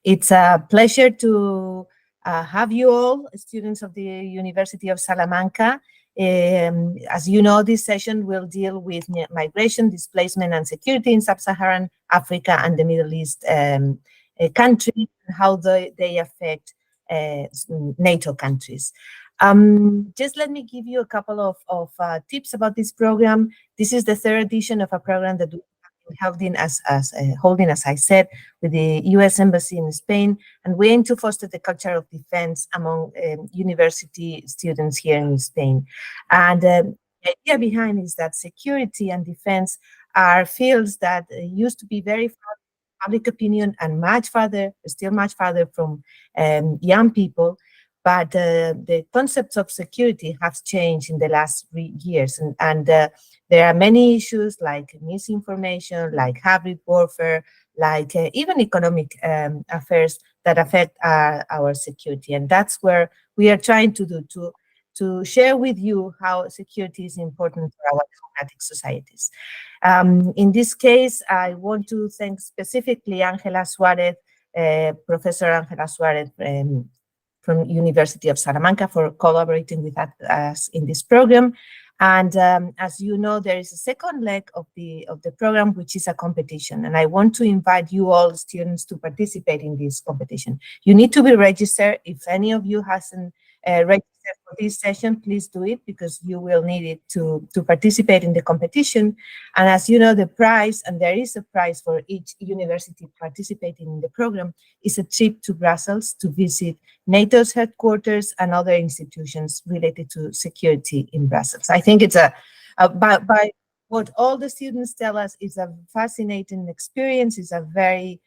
It's a pleasure to have you all, students of the University of Salamanca. As you know, this session will deal with migration, displacement, and security in sub-Saharan Africa and the Middle East countries, and how they affect NATO countries. Just let me give you a couple of tips about this program. This is the third edition of a program that we have been holding, as I said, with the U.S. Embassy in Spain, and we aim to foster the culture of defense among university students here in Spain. And the idea behind is that security and defense are fields that used to be very far from public opinion and still much farther from young people. But the concepts of security have changed in the last 3 years. And there are many issues like misinformation, like hybrid warfare, like even economic affairs that affect our security. And that's where we are trying to do, to share with you how security is important for our democratic societies. In this case, I want to thank specifically Angela Suarez, Professor Angela Suarez, from University of Salamanca, for collaborating with us in this program. And as you know, there is a second leg of the program, which is a competition. And I want to invite you all students to participate in this competition. You need to be registered. If any of you hasn't registered for this session, please do it, because you will need it to participate in the competition. And as you know, the prize, and there is a prize for each university participating in the program, is a trip to Brussels to visit NATO's headquarters and other institutions related to security in Brussels. I think it's by what all the students tell us, is a fascinating experience. It's a very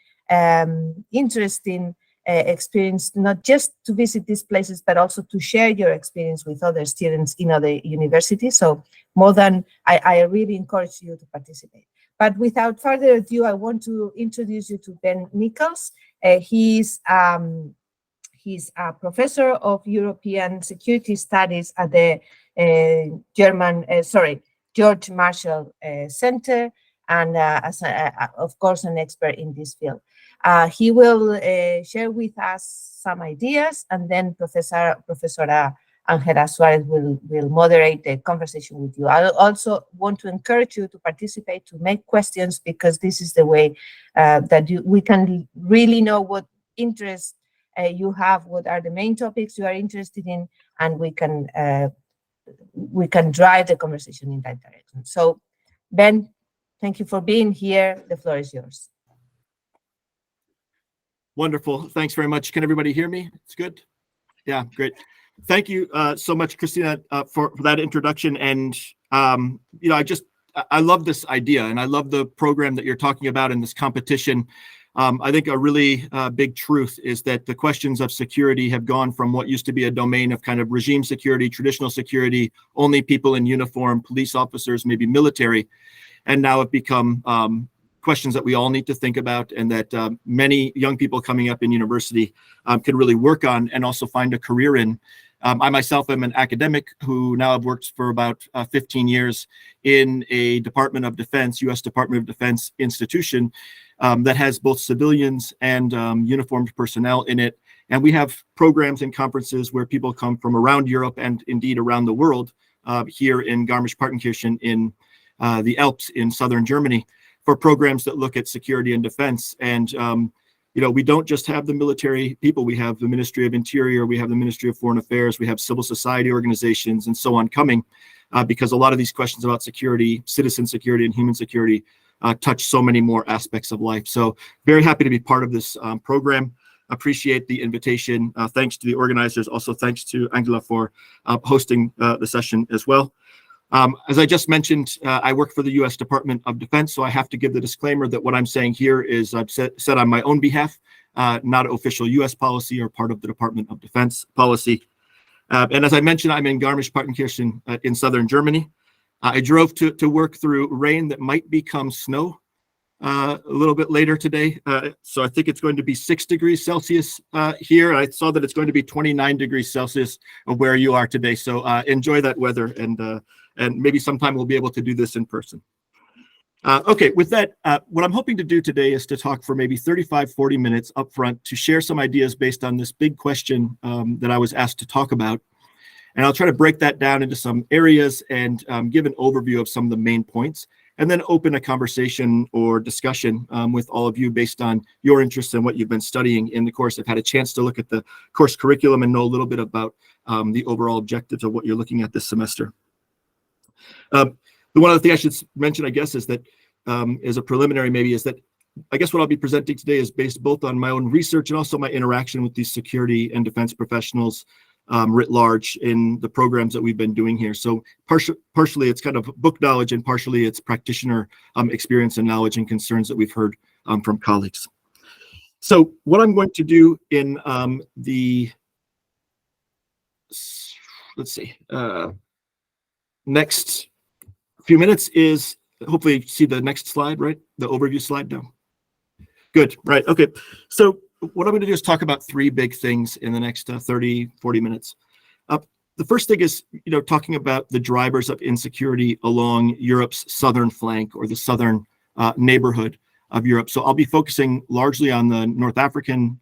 interesting experience, not just to visit these places, but also to share your experience with other students in other universities. So I really encourage you to participate. But without further ado, I want to introduce you to Ben Nichols. He's a professor of European Security Studies at the George Marshall Center, and of course, an expert in this field. He will share with us some ideas, and then Professora Angela Suarez will moderate the conversation with you. I also want to encourage you to participate, to make questions, because this is the way that we can really know what interests you have, what are the main topics you are interested in, and we can drive the conversation in that direction. So, Ben, thank you for being here. The floor is yours. Wonderful. Thanks very much. Can everybody hear me? It's good? Yeah, great. Thank you so much, Cristina, for that introduction. And, you know, I love this idea, and I love the program that you're talking about in this competition. I think a really big truth is that the questions of security have gone from what used to be a domain of kind of regime security, traditional security, only people in uniform, police officers, maybe military, and now have become questions that we all need to think about, and that many young people coming up in university could really work on and also find a career in. I myself am an academic who now have worked for about 15 years in a Department of Defense, U.S. Department of Defense institution that has both civilians and uniformed personnel in it. And we have programs and conferences where people come from around Europe and indeed around the world here in Garmisch-Partenkirchen in the Alps in southern Germany, for programs that look at security and defense. And, you know, we don't just have the military people. We have the Ministry of Interior, we have the Ministry of Foreign Affairs, we have civil society organizations and so on coming, because a lot of these questions about security, citizen security and human security touch so many more aspects of life. So very happy to be part of this program. Appreciate the invitation. Thanks to the organizers. Also, thanks to Angela for hosting the session as well. As I just mentioned, I work for the U.S. Department of Defense, so I have to give the disclaimer that what I'm saying here is I've said on my own behalf, not official U.S. policy or part of the Department of Defense policy. And as I mentioned, I'm in Garmisch-Partenkirchen in southern Germany. I drove to work through rain that might become snow a little bit later today. So I think it's going to be 6 degrees Celsius here. I saw that it's going to be 29 degrees Celsius where you are today. So enjoy that weather, and maybe sometime we'll be able to do this in person. Okay, with that, what I'm hoping to do today is to talk for maybe 35, 40 minutes up front to share some ideas based on this big question that I was asked to talk about. And I'll try to break that down into some areas and give an overview of some of the main points, and then open a conversation or discussion with all of you based on your interests and what you've been studying in the course. I've had a chance to look at the course curriculum and know a little bit about the overall objectives of what you're looking at this semester. The one other thing I should mention, I guess, is that as a preliminary maybe, is that I guess what I'll be presenting today is based both on my own research and also my interaction with these security and defense professionals writ large in the programs that we've been doing here. So partially it's kind of book knowledge, and partially it's practitioner experience and knowledge and concerns that we've heard from colleagues. So what I'm going to do in next few minutes is hopefully see the next slide, right? The overview slide now. Good, right, okay. So what I'm going to do is talk about three big things in the next 30, 40 minutes. The first thing is, talking about the drivers of insecurity along Europe's southern flank, or the southern neighborhood of Europe. So I'll be focusing largely on the North African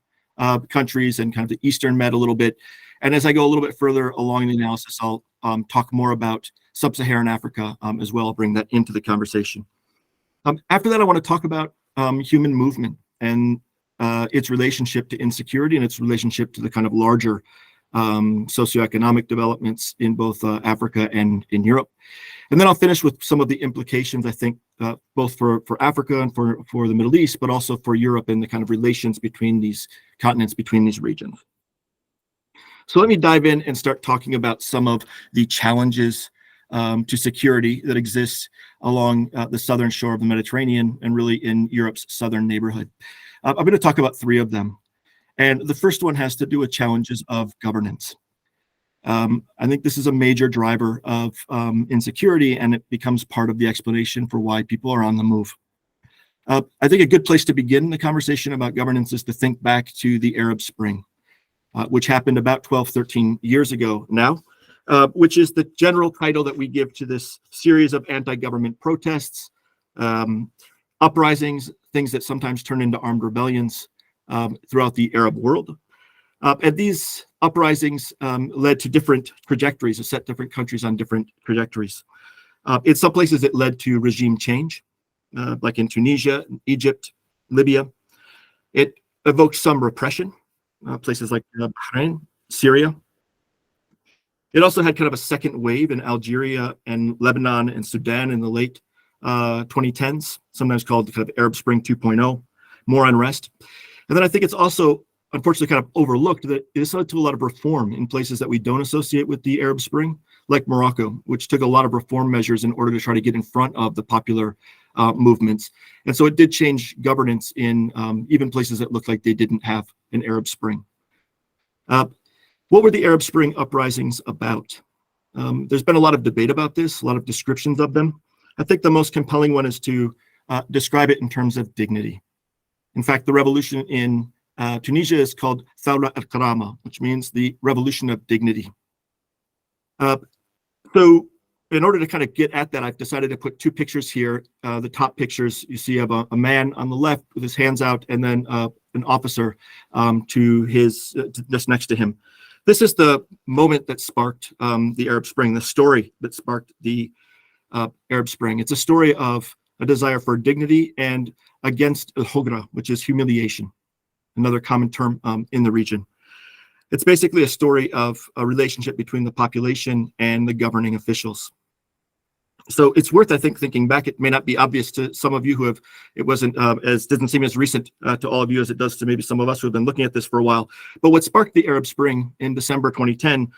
countries and kind of the Eastern Med a little bit. And as I go a little bit further along the analysis, I'll talk more about Sub-Saharan Africa as well. I'll bring that into the conversation. After that, I want to talk about human movement and its relationship to insecurity and its relationship to the kind of larger socioeconomic developments in both Africa and in Europe. And then I'll finish with some of the implications, I think, both for Africa and for the Middle East, but also for Europe and the kind of relations between these continents, between these regions. So let me dive in and start talking about some of the challenges to security that exists along the southern shore of the Mediterranean and really in Europe's southern neighborhood. I'm going to talk about three of them. And the first one has to do with challenges of governance. I think this is a major driver of insecurity, and it becomes part of the explanation for why people are on the move. I think a good place to begin the conversation about governance is to think back to the Arab Spring, which happened about 12, 13 years ago now, which is the general title that we give to this series of anti-government protests, uprisings, things that sometimes turn into armed rebellions throughout the Arab world. And these uprisings led to different trajectories, or set different countries on different trajectories. In some places, it led to regime change, like in Tunisia, Egypt, Libya. It evoked some repression, places like Bahrain, Syria. It also had kind of a second wave in Algeria and Lebanon and Sudan in the late 2010s, sometimes called the kind of Arab Spring 2.0, more unrest. And then I think it's also, unfortunately, kind of overlooked that it led to a lot of reform in places that we don't associate with the Arab Spring, like Morocco, which took a lot of reform measures in order to try to get in front of the popular movements. And so it did change governance in even places that looked like they didn't have an Arab Spring. What were the Arab Spring uprisings about? There's been a lot of debate about this, a lot of descriptions of them. I think the most compelling one is to describe it in terms of dignity. In fact, the revolution in Tunisia is called Thawra al-Karama, which means the revolution of dignity. So in order to kind of get at that, I've decided to put two pictures here. The top pictures, you see, of a man on the left with his hands out, and then an officer just next to him. This is the moment that sparked the Arab Spring, the story that sparked the Arab Spring. It's a story of a desire for dignity and against al-hugra, which is humiliation, another common term in the region. It's basically a story of a relationship between the population and the governing officials. So it's worth, I think, thinking back. It may not be obvious to some of you who have, it doesn't seem as recent to all of you as it does to maybe some of us who have been looking at this for a while. But what sparked the Arab Spring in December 2010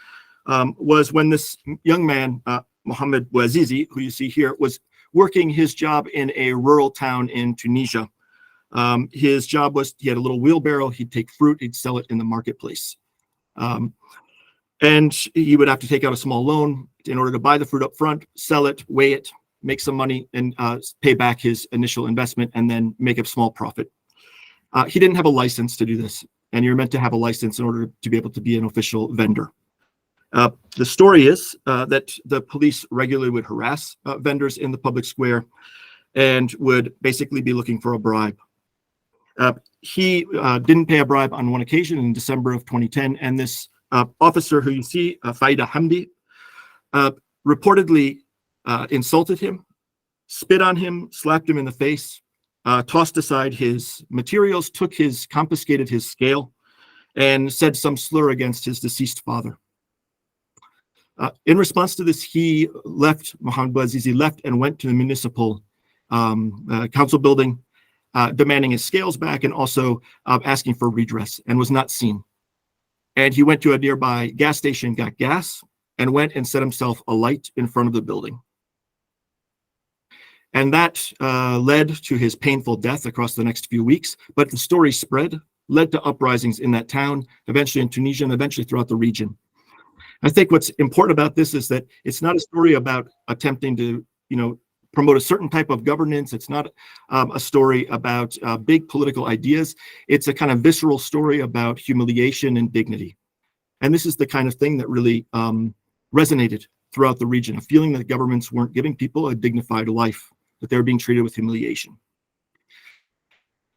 was when this young man, Mohammed Bouazizi, who you see here, was working his job in a rural town in Tunisia. His job was, he had a little wheelbarrow, he'd take fruit, he'd sell it in the marketplace. And he would have to take out a small loan in order to buy the fruit up front, sell it, weigh it, make some money, and pay back his initial investment, and then make a small profit. He didn't have a license to do this, and you're meant to have a license in order to be able to be an official vendor. The story is that the police regularly would harass vendors in the public square. and would basically be looking for a bribe. He didn't pay a bribe on one occasion in December of 2010, and this officer who you see, Faida Hamdi, reportedly insulted him, spit on him, slapped him in the face, tossed aside his materials, confiscated his scale, and said some slur against his deceased father. In response to this, he left, Mohamed Bouazizi left and went to the municipal council building, demanding his scales back and also asking for redress, and was not seen. And he went to a nearby gas station, got gas, and went and set himself alight in front of the building. And that led to his painful death across the next few weeks. But the story spread, led to uprisings in that town, eventually in Tunisia, and eventually throughout the region. I think what's important about this is that it's not a story about attempting to, promote a certain type of governance. It's not a story about big political ideas. It's a kind of visceral story about humiliation and dignity. And this is the kind of thing that really resonated throughout the region, a feeling that governments weren't giving people a dignified life, that they were being treated with humiliation.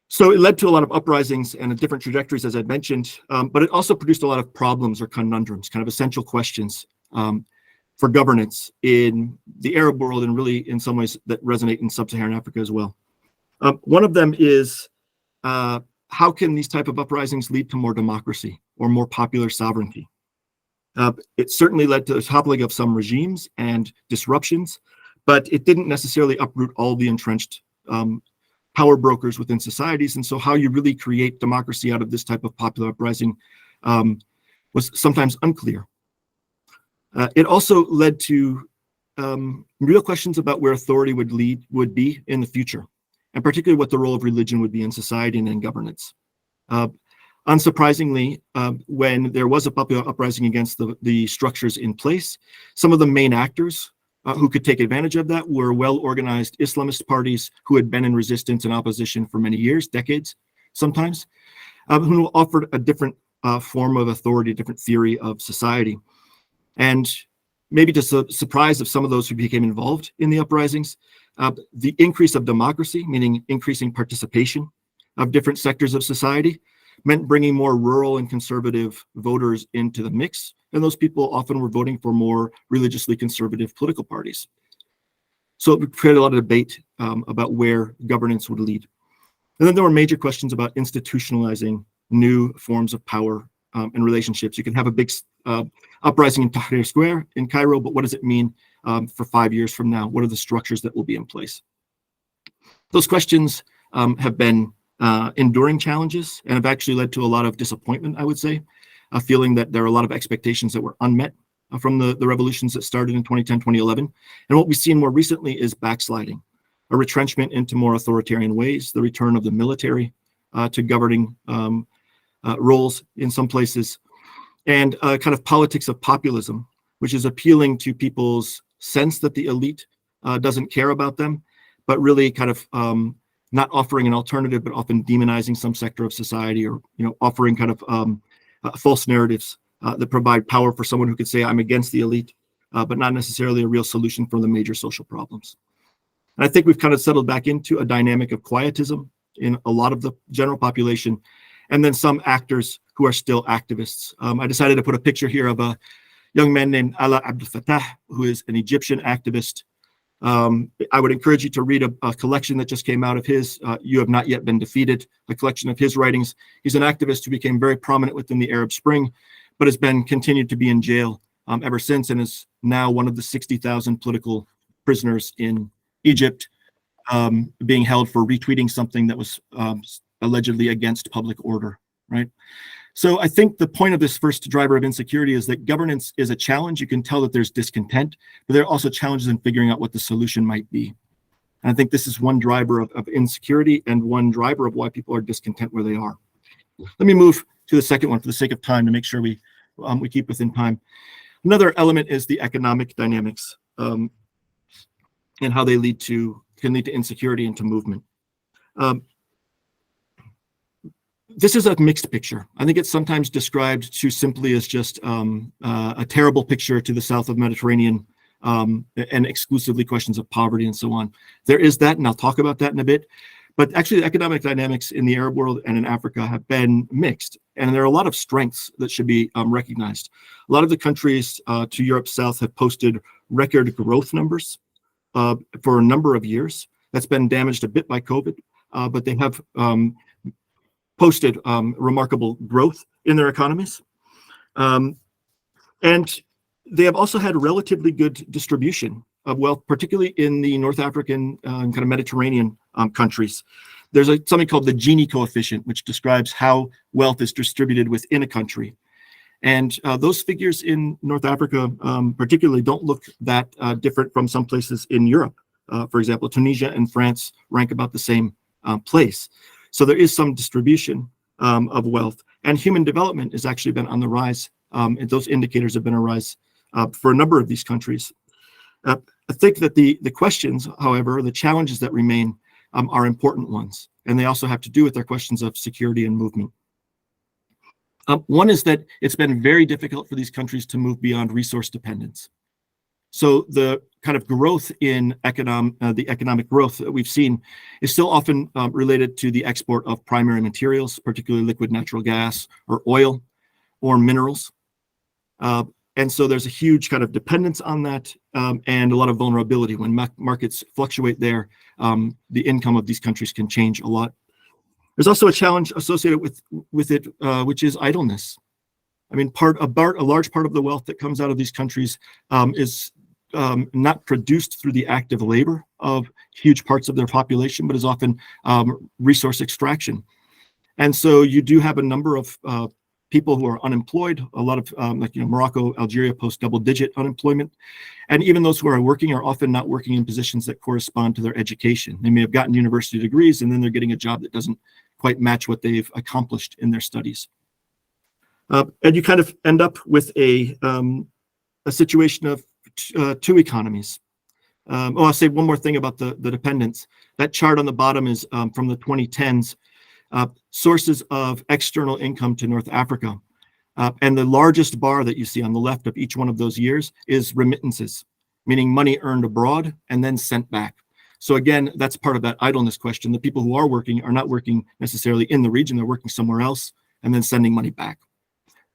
So it led to a lot of uprisings and different trajectories, as I mentioned, but it also produced a lot of problems or conundrums, kind of essential questions for governance in the Arab world, and really in some ways that resonate in sub-Saharan Africa as well. One of them is how can these type of uprisings lead to more democracy or more popular sovereignty? It certainly led to the toppling of some regimes and disruptions, but it didn't necessarily uproot all the entrenched power brokers within societies. And so how you really create democracy out of this type of popular uprising was sometimes unclear. It also led to real questions about where authority would be in the future, and particularly what the role of religion would be in society and in governance. Unsurprisingly, when there was a popular uprising against the structures in place, some of the main actors who could take advantage of that were well-organized Islamist parties who had been in resistance and opposition for many years, decades, sometimes, who offered a different form of authority, a different theory of society. And maybe to the surprise of some of those who became involved in the uprisings, the increase of democracy, meaning increasing participation of different sectors of society, meant bringing more rural and conservative voters into the mix. And those people often were voting for more religiously conservative political parties. So it created a lot of debate about where governance would lead. And then there were major questions about institutionalizing new forms of power and relationships. You can have a big uprising in Tahrir Square in Cairo, but what does it mean for 5 years from now? What are the structures that will be in place? Those questions have been enduring challenges and have actually led to a lot of disappointment, I would say, a feeling that there are a lot of expectations that were unmet from the revolutions that started in 2010, 2011. And what we've seen more recently is backsliding, a retrenchment into more authoritarian ways, the return of the military to governing roles in some places, and a kind of politics of populism, which is appealing to people's sense that the elite doesn't care about them, but really kind of not offering an alternative, but often demonizing some sector of society, or offering kind of false narratives that provide power for someone who could say, I'm against the elite, but not necessarily a real solution for the major social problems. And I think we've kind of settled back into a dynamic of quietism in a lot of the general population, and then some actors who are still activists. I decided to put a picture here of a young man named Ala Abdel Fattah, who is an Egyptian activist. I would encourage you to read a collection that just came out of his, You Have Not Yet Been Defeated, a collection of his writings. He's an activist who became very prominent within the Arab Spring, but has been continued to be in jail ever since, and is now one of the 60,000 political prisoners in Egypt, being held for retweeting something that was allegedly against public order, right? So I think the point of this first driver of insecurity is that governance is a challenge. You can tell that there's discontent, but there are also challenges in figuring out what the solution might be. And I think this is one driver of insecurity and one driver of why people are discontent where they are. Let me move to the second one for the sake of time to make sure we keep within time. Another element is the economic dynamics and how they can lead to insecurity and to movement. This is a mixed picture. I think it's sometimes described too simply as just a terrible picture to the south of Mediterranean and exclusively questions of poverty and so on. There is that, and I'll talk about that in a bit. But actually, the economic dynamics in the Arab world and in Africa have been mixed, and there are a lot of strengths that should be recognized. A lot of the countries to Europe's south have posted record growth numbers for a number of years. That's been damaged a bit by COVID, but they have posted remarkable growth in their economies. And they have also had relatively good distribution of wealth, particularly in the North African kind of Mediterranean countries. There's something called the Gini coefficient, which describes how wealth is distributed within a country. And those figures in North Africa particularly don't look that different from some places in Europe. For example, Tunisia and France rank about the same place. So there is some distribution of wealth, and human development has actually been on the rise. And those indicators have been a rise for a number of these countries. I think that the questions, however, the challenges that remain are important ones, and they also have to do with their questions of security and movement. One is that it's been very difficult for these countries to move beyond resource dependence. So the kind of growth in the economic growth that we've seen is still often related to the export of primary materials, particularly liquid natural gas or oil or minerals. And so there's a huge kind of dependence on that and a lot of vulnerability. When markets fluctuate there, the income of these countries can change a lot. There's also a challenge associated with it, which is idleness. I mean, a large part of the wealth that comes out of these countries is not produced through the active labor of huge parts of their population, but is often resource extraction. And so you do have a number of people who are unemployed. A lot of Morocco, Algeria post double-digit unemployment. And even those who are working are often not working in positions that correspond to their education. They may have gotten university degrees, and then they're getting a job that doesn't quite match what they've accomplished in their studies. And you kind of end up with a situation of two economies. I'll say one more thing about the dependence. That chart on the bottom is from the 2010s. Sources of external income to North Africa. And the largest bar that you see on the left of each one of those years is remittances, meaning money earned abroad and then sent back. So again, that's part of that idleness question. The people who are working are not working necessarily in the region, they're working somewhere else and then sending money back.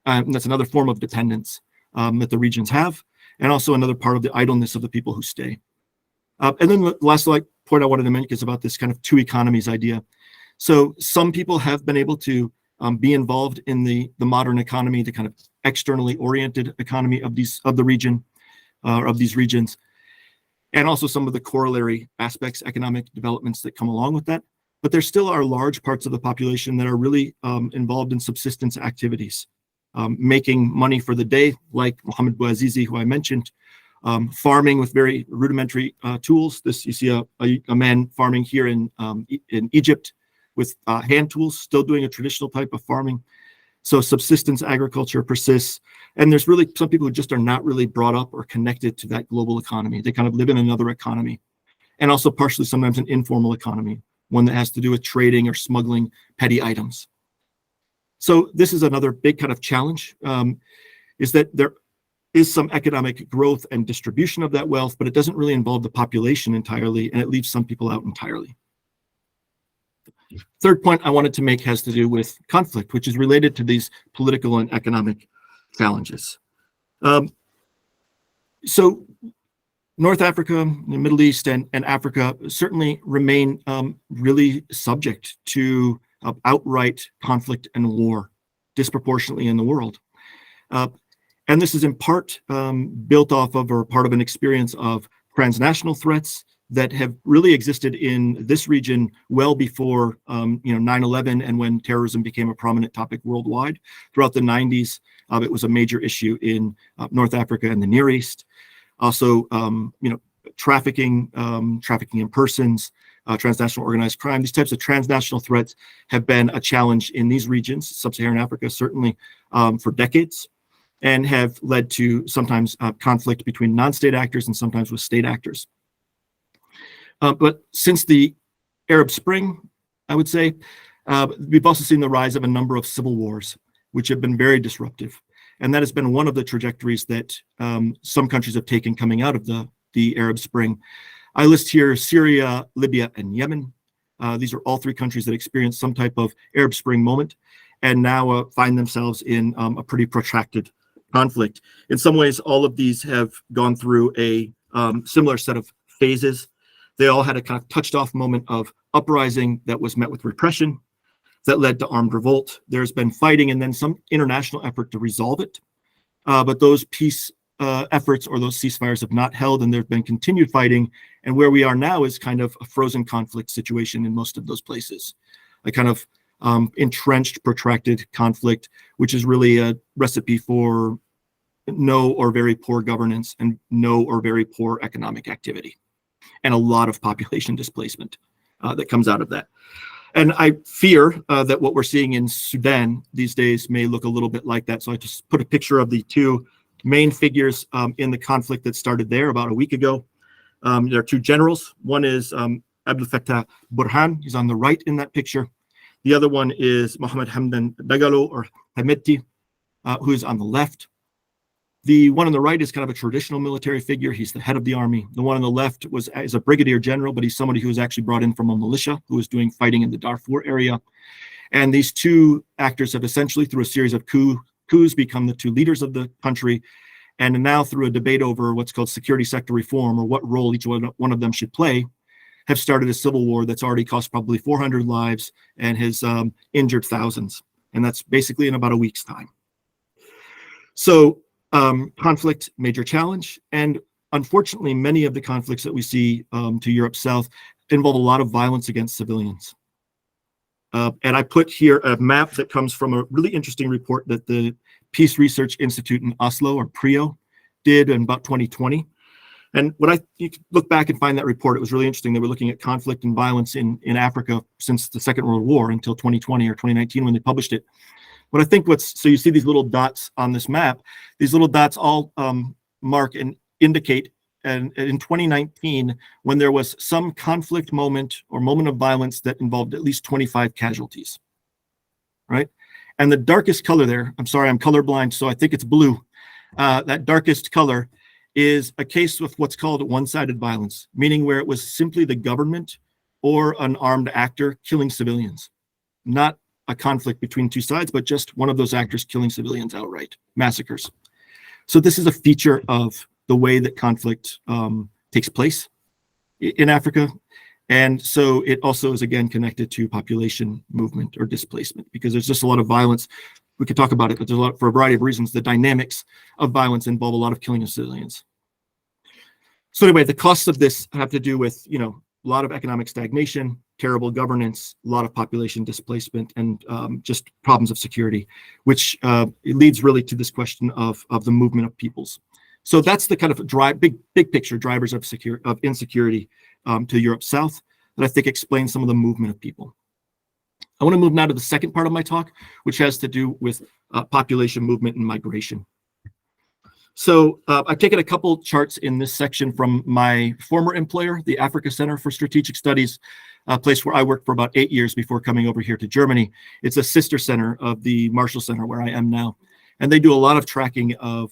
And that's another form of dependence that the regions have, and also another part of the idleness of the people who stay. And then the last point I wanted to make is about this kind of two economies idea. So some people have been able to be involved in the modern economy, the kind of externally oriented economy of the region, of these regions, and also some of the corollary aspects, economic developments that come along with that. But there still are large parts of the population that are really involved in subsistence activities, making money for the day, like Mohamed Bouazizi, who I mentioned, farming with very rudimentary tools. You see a man farming here in Egypt with hand tools, still doing a traditional type of farming. So subsistence agriculture persists. And there's really some people who just are not really brought up or connected to that global economy. They kind of live in another economy. And also partially sometimes an informal economy, one that has to do with trading or smuggling petty items. So this is another big kind of challenge, is that there is some economic growth and distribution of that wealth, but it doesn't really involve the population entirely, and it leaves some people out entirely. Third point I wanted to make has to do with conflict, which is related to these political and economic challenges. So North Africa, the Middle East, and Africa certainly remain really subject to outright conflict and war disproportionately in the world. And this is in part built off of or part of an experience of transnational threats that have really existed in this region well before 9/11 and when terrorism became a prominent topic worldwide. Throughout the 90s, it was a major issue in North Africa and the Near East. Also, trafficking in persons, transnational organized crime. These types of transnational threats have been a challenge in these regions, Sub-Saharan Africa certainly, for decades, and have led to sometimes conflict between non-state actors and sometimes with state actors. But since the Arab Spring, I would say, we've also seen the rise of a number of civil wars, which have been very disruptive. And that has been one of the trajectories that some countries have taken coming out of the Arab Spring. I list here Syria, Libya, and Yemen. These are all three countries that experienced some type of Arab Spring moment and now find themselves in a pretty protracted conflict. In some ways, all of these have gone through a similar set of phases. They all had a kind of touched off moment of uprising that was met with repression that led to armed revolt. There's been fighting and then some international effort to resolve it. But those peace efforts or those ceasefires have not held, and there's been continued fighting. And where we are now is kind of a frozen conflict situation in most of those places, a kind of entrenched, protracted conflict, which is really a recipe for no or very poor governance and no or very poor economic activity, and a lot of population displacement that comes out of that. And I fear that what we're seeing in Sudan these days may look a little bit like that. So I just put a picture of the two main figures in the conflict that started there about a week ago. There are two generals. One is Abdel Fattah Burhan. He's on the right in that picture. The other one is Mohammed Hamdan Dagalo, or Hameti, who's on the left. The one on the right is kind of a traditional military figure. He's the head of the army. The one on the left is a brigadier general, but he's somebody who was actually brought in from a militia who was doing fighting in the Darfur area. And these two actors have essentially, through a series of coups, become the two leaders of the country. And now, through a debate over what's called security sector reform, or what role each one of them should play, have started a civil war that's already cost probably 400 lives and has injured thousands. And that's basically in about a week's time. So conflict, major challenge. And unfortunately, many of the conflicts that we see to Europe South involve a lot of violence against civilians. And I put here a map that comes from a really interesting report that the Peace Research Institute in Oslo, or PRIO, did in about 2020. And you can look back and find that report, it was really interesting. They were looking at conflict and violence in Africa since the Second World War until 2020 or 2019 when they published it. But I think so you see these little dots on this map, these little dots all mark and indicate, and in 2019, when there was some conflict moment or moment of violence that involved at least 25 casualties, right? And the darkest color there, I'm sorry, I'm colorblind, so I think it's blue. That darkest color is a case with what's called one-sided violence, meaning where it was simply the government or an armed actor killing civilians, not a conflict between two sides, but just one of those actors killing civilians outright, massacres. So this is a feature of the way that conflict takes place in Africa. And so it also is, again, connected to population movement or displacement, because there's just a lot of violence. We could talk about it, but there's a lot, for a variety of reasons, the dynamics of violence involve a lot of killing of civilians. So anyway, the costs of this have to do with, a lot of economic stagnation, terrible governance, a lot of population displacement, and just problems of security, which it leads really to this question of the movement of peoples. So that's the kind of big picture drivers of insecurity to Europe South that I think explains some of the movement of people. I want to move now to the second part of my talk, which has to do with population movement and migration. So I've taken a couple charts in this section from my former employer, the Africa Center for Strategic Studies, a place where I worked for about 8 years before coming over here to Germany. It's a sister center of the Marshall Center where I am now. And they do a lot of tracking of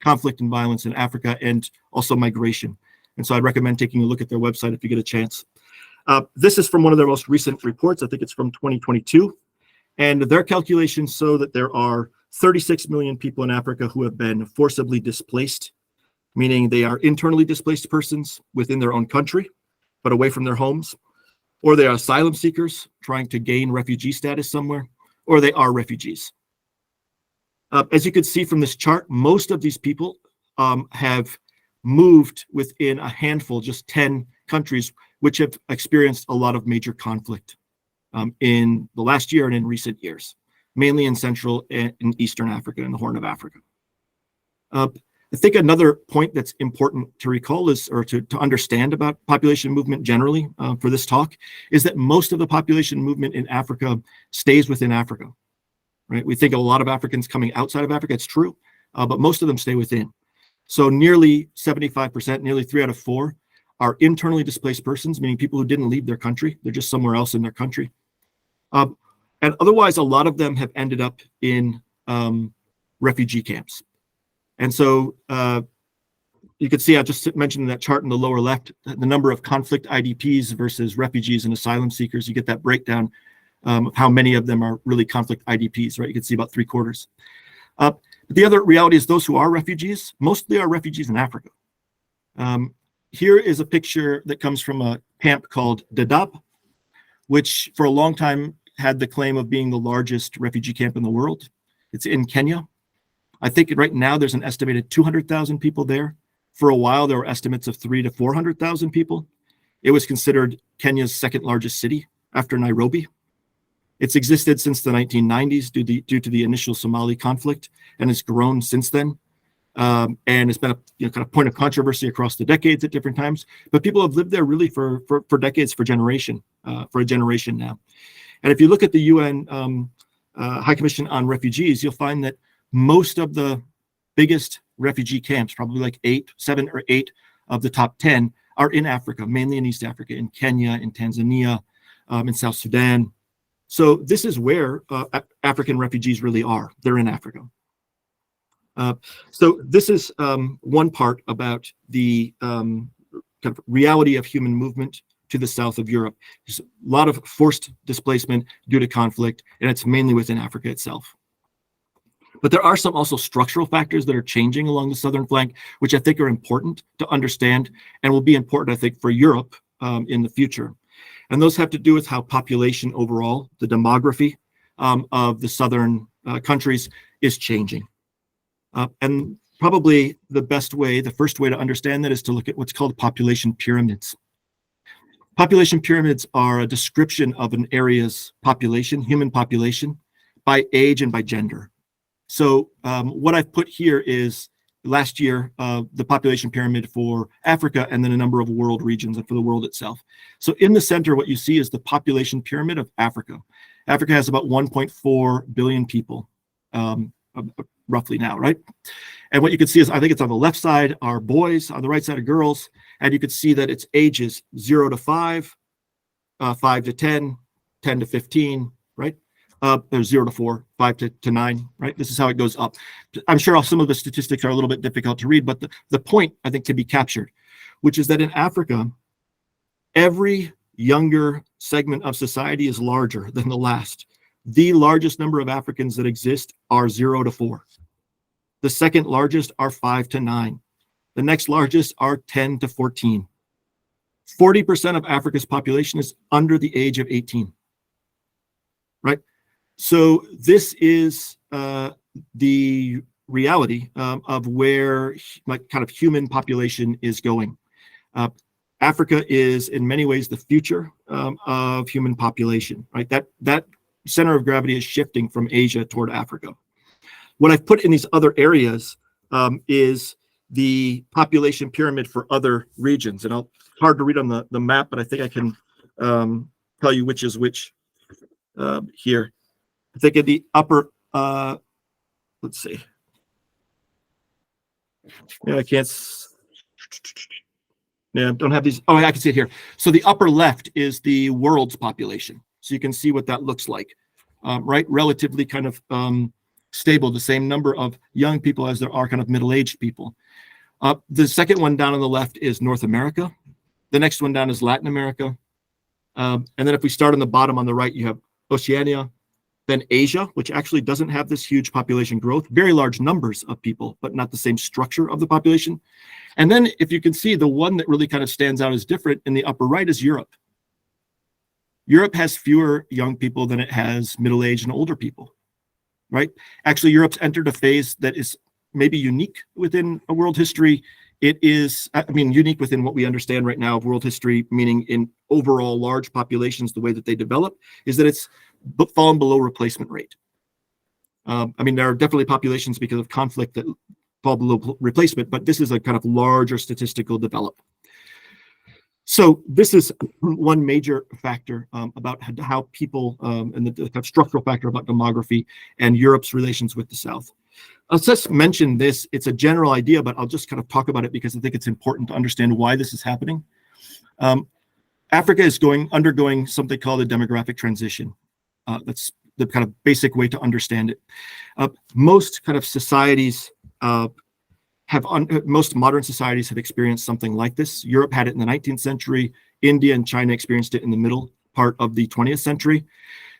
conflict and violence in Africa and also migration. And so I'd recommend taking a look at their website if you get a chance. This is from one of their most recent reports. I think it's from 2022. And their calculations show that there are 36 million people in Africa who have been forcibly displaced, meaning they are internally displaced persons within their own country, but away from their homes, or they are asylum seekers trying to gain refugee status somewhere, or they are refugees. As you can see from this chart, most of these people have moved within a handful, just 10 countries, which have experienced a lot of major conflict in the last year and in recent years, mainly in Central and Eastern Africa and the Horn of Africa. I think another point that's important to recall is, or to understand about population movement generally for this talk, is that most of the population movement in Africa stays within Africa, right? We think of a lot of Africans coming outside of Africa. It's true, but most of them stay within. So nearly 75%, nearly 3 out of 4, are internally displaced persons, meaning people who didn't leave their country. They're just somewhere else in their country. And otherwise, a lot of them have ended up in refugee camps. And so you can see, I just mentioned that chart in the lower left, the number of conflict IDPs versus refugees and asylum seekers. You get that breakdown of how many of them are really conflict IDPs, right? You can see about 3/4. The other reality is those who are refugees, mostly are refugees in Africa. Here is a picture that comes from a camp called Dadaab, which for a long time had the claim of being the largest refugee camp in the world. It's in Kenya. I think right now there's an estimated 200,000 people there. For a while, there were estimates of 300,000 to 400,000 people. It was considered Kenya's second largest city after Nairobi. It's existed since the 1990s due to the initial Somali conflict, and it's grown since then. And it's been a kind of point of controversy across the decades at different times. But people have lived there really for decades, for a generation now. And if you look at the UN High Commission on Refugees, you'll find that most of the biggest refugee camps, probably like 7 or 8 of the top 10, are in Africa, mainly in East Africa, in Kenya, in Tanzania, in South Sudan. So this is where African refugees really are. They're in Africa. So this is one part about the kind of reality of human movement to the south of Europe. There's a lot of forced displacement due to conflict, and it's mainly within Africa itself. But there are some also structural factors that are changing along the southern flank, which I think are important to understand and will be important, I think, for Europe in the future. And those have to do with how population overall, the demography of the southern countries is changing. And probably the first way to understand that is to look at what's called population pyramids. Population pyramids are a description of an area's population, human population, by age and by gender. So what I've put here is last year, the population pyramid for Africa, and then a number of world regions and for the world itself. So in the center, what you see is the population pyramid of Africa. Africa has about 1.4 billion people, roughly now, right? And what you can see is, I think it's on the left side are boys, on the right side are girls, and you can see that it's ages 0 to 5, 5 to 10, 10 to 15, right? There's 0 to 4, 5 to 9, right? This is how it goes up. I'm sure some of the statistics are a little bit difficult to read, but the point, I think, can be captured, which is that in Africa, every younger segment of society is larger than the last. The largest number of Africans that exist are 0 to 4. The second largest are 5 to 9. The next largest are 10 to 14. 40% of Africa's population is under the age of 18, right? So this is the reality of where kind of human population is going. Africa is in many ways the future of human population, right? That center of gravity is shifting from Asia toward Africa. What I've put in these other areas is the population pyramid for other regions. And it's hard to read on the map, but I think I can tell you which is which here. I think at the upper, let's see. Yeah, I can't. Yeah, don't have these. Oh, I can see it here. So the upper left is the world's population. So you can see what that looks like, right? Relatively kind of stable, the same number of young people as there are kind of middle-aged people. The second one down on the left is North America. The next one down is Latin America. And then if we start on the bottom on the right, you have Oceania, then Asia, which actually doesn't have this huge population growth, very large numbers of people, but not the same structure of the population. And then if you can see, the one that really kind of stands out as different in the upper right is Europe. Europe has fewer young people than it has middle-aged and older people, right? Actually, Europe's entered a phase that is maybe unique within a world history. It is, I mean, unique within what we understand right now of world history, meaning in overall large populations, the way that they develop, is that it's fallen below replacement rate. I mean, there are definitely populations because of conflict that fall below replacement, but this is a kind of larger statistical development. So this is one major factor about how people and the kind of structural factor about demography and Europe's relations with the South. I'll just mention this. It's a general idea, but I'll just kind of talk about it because I think it's important to understand why this is happening. Africa is undergoing something called a demographic transition. That's the kind of basic way to understand it. Most kind of societies most modern societies have experienced something like this. Europe had it in the 19th century. India and China experienced it in the middle part of the 20th century.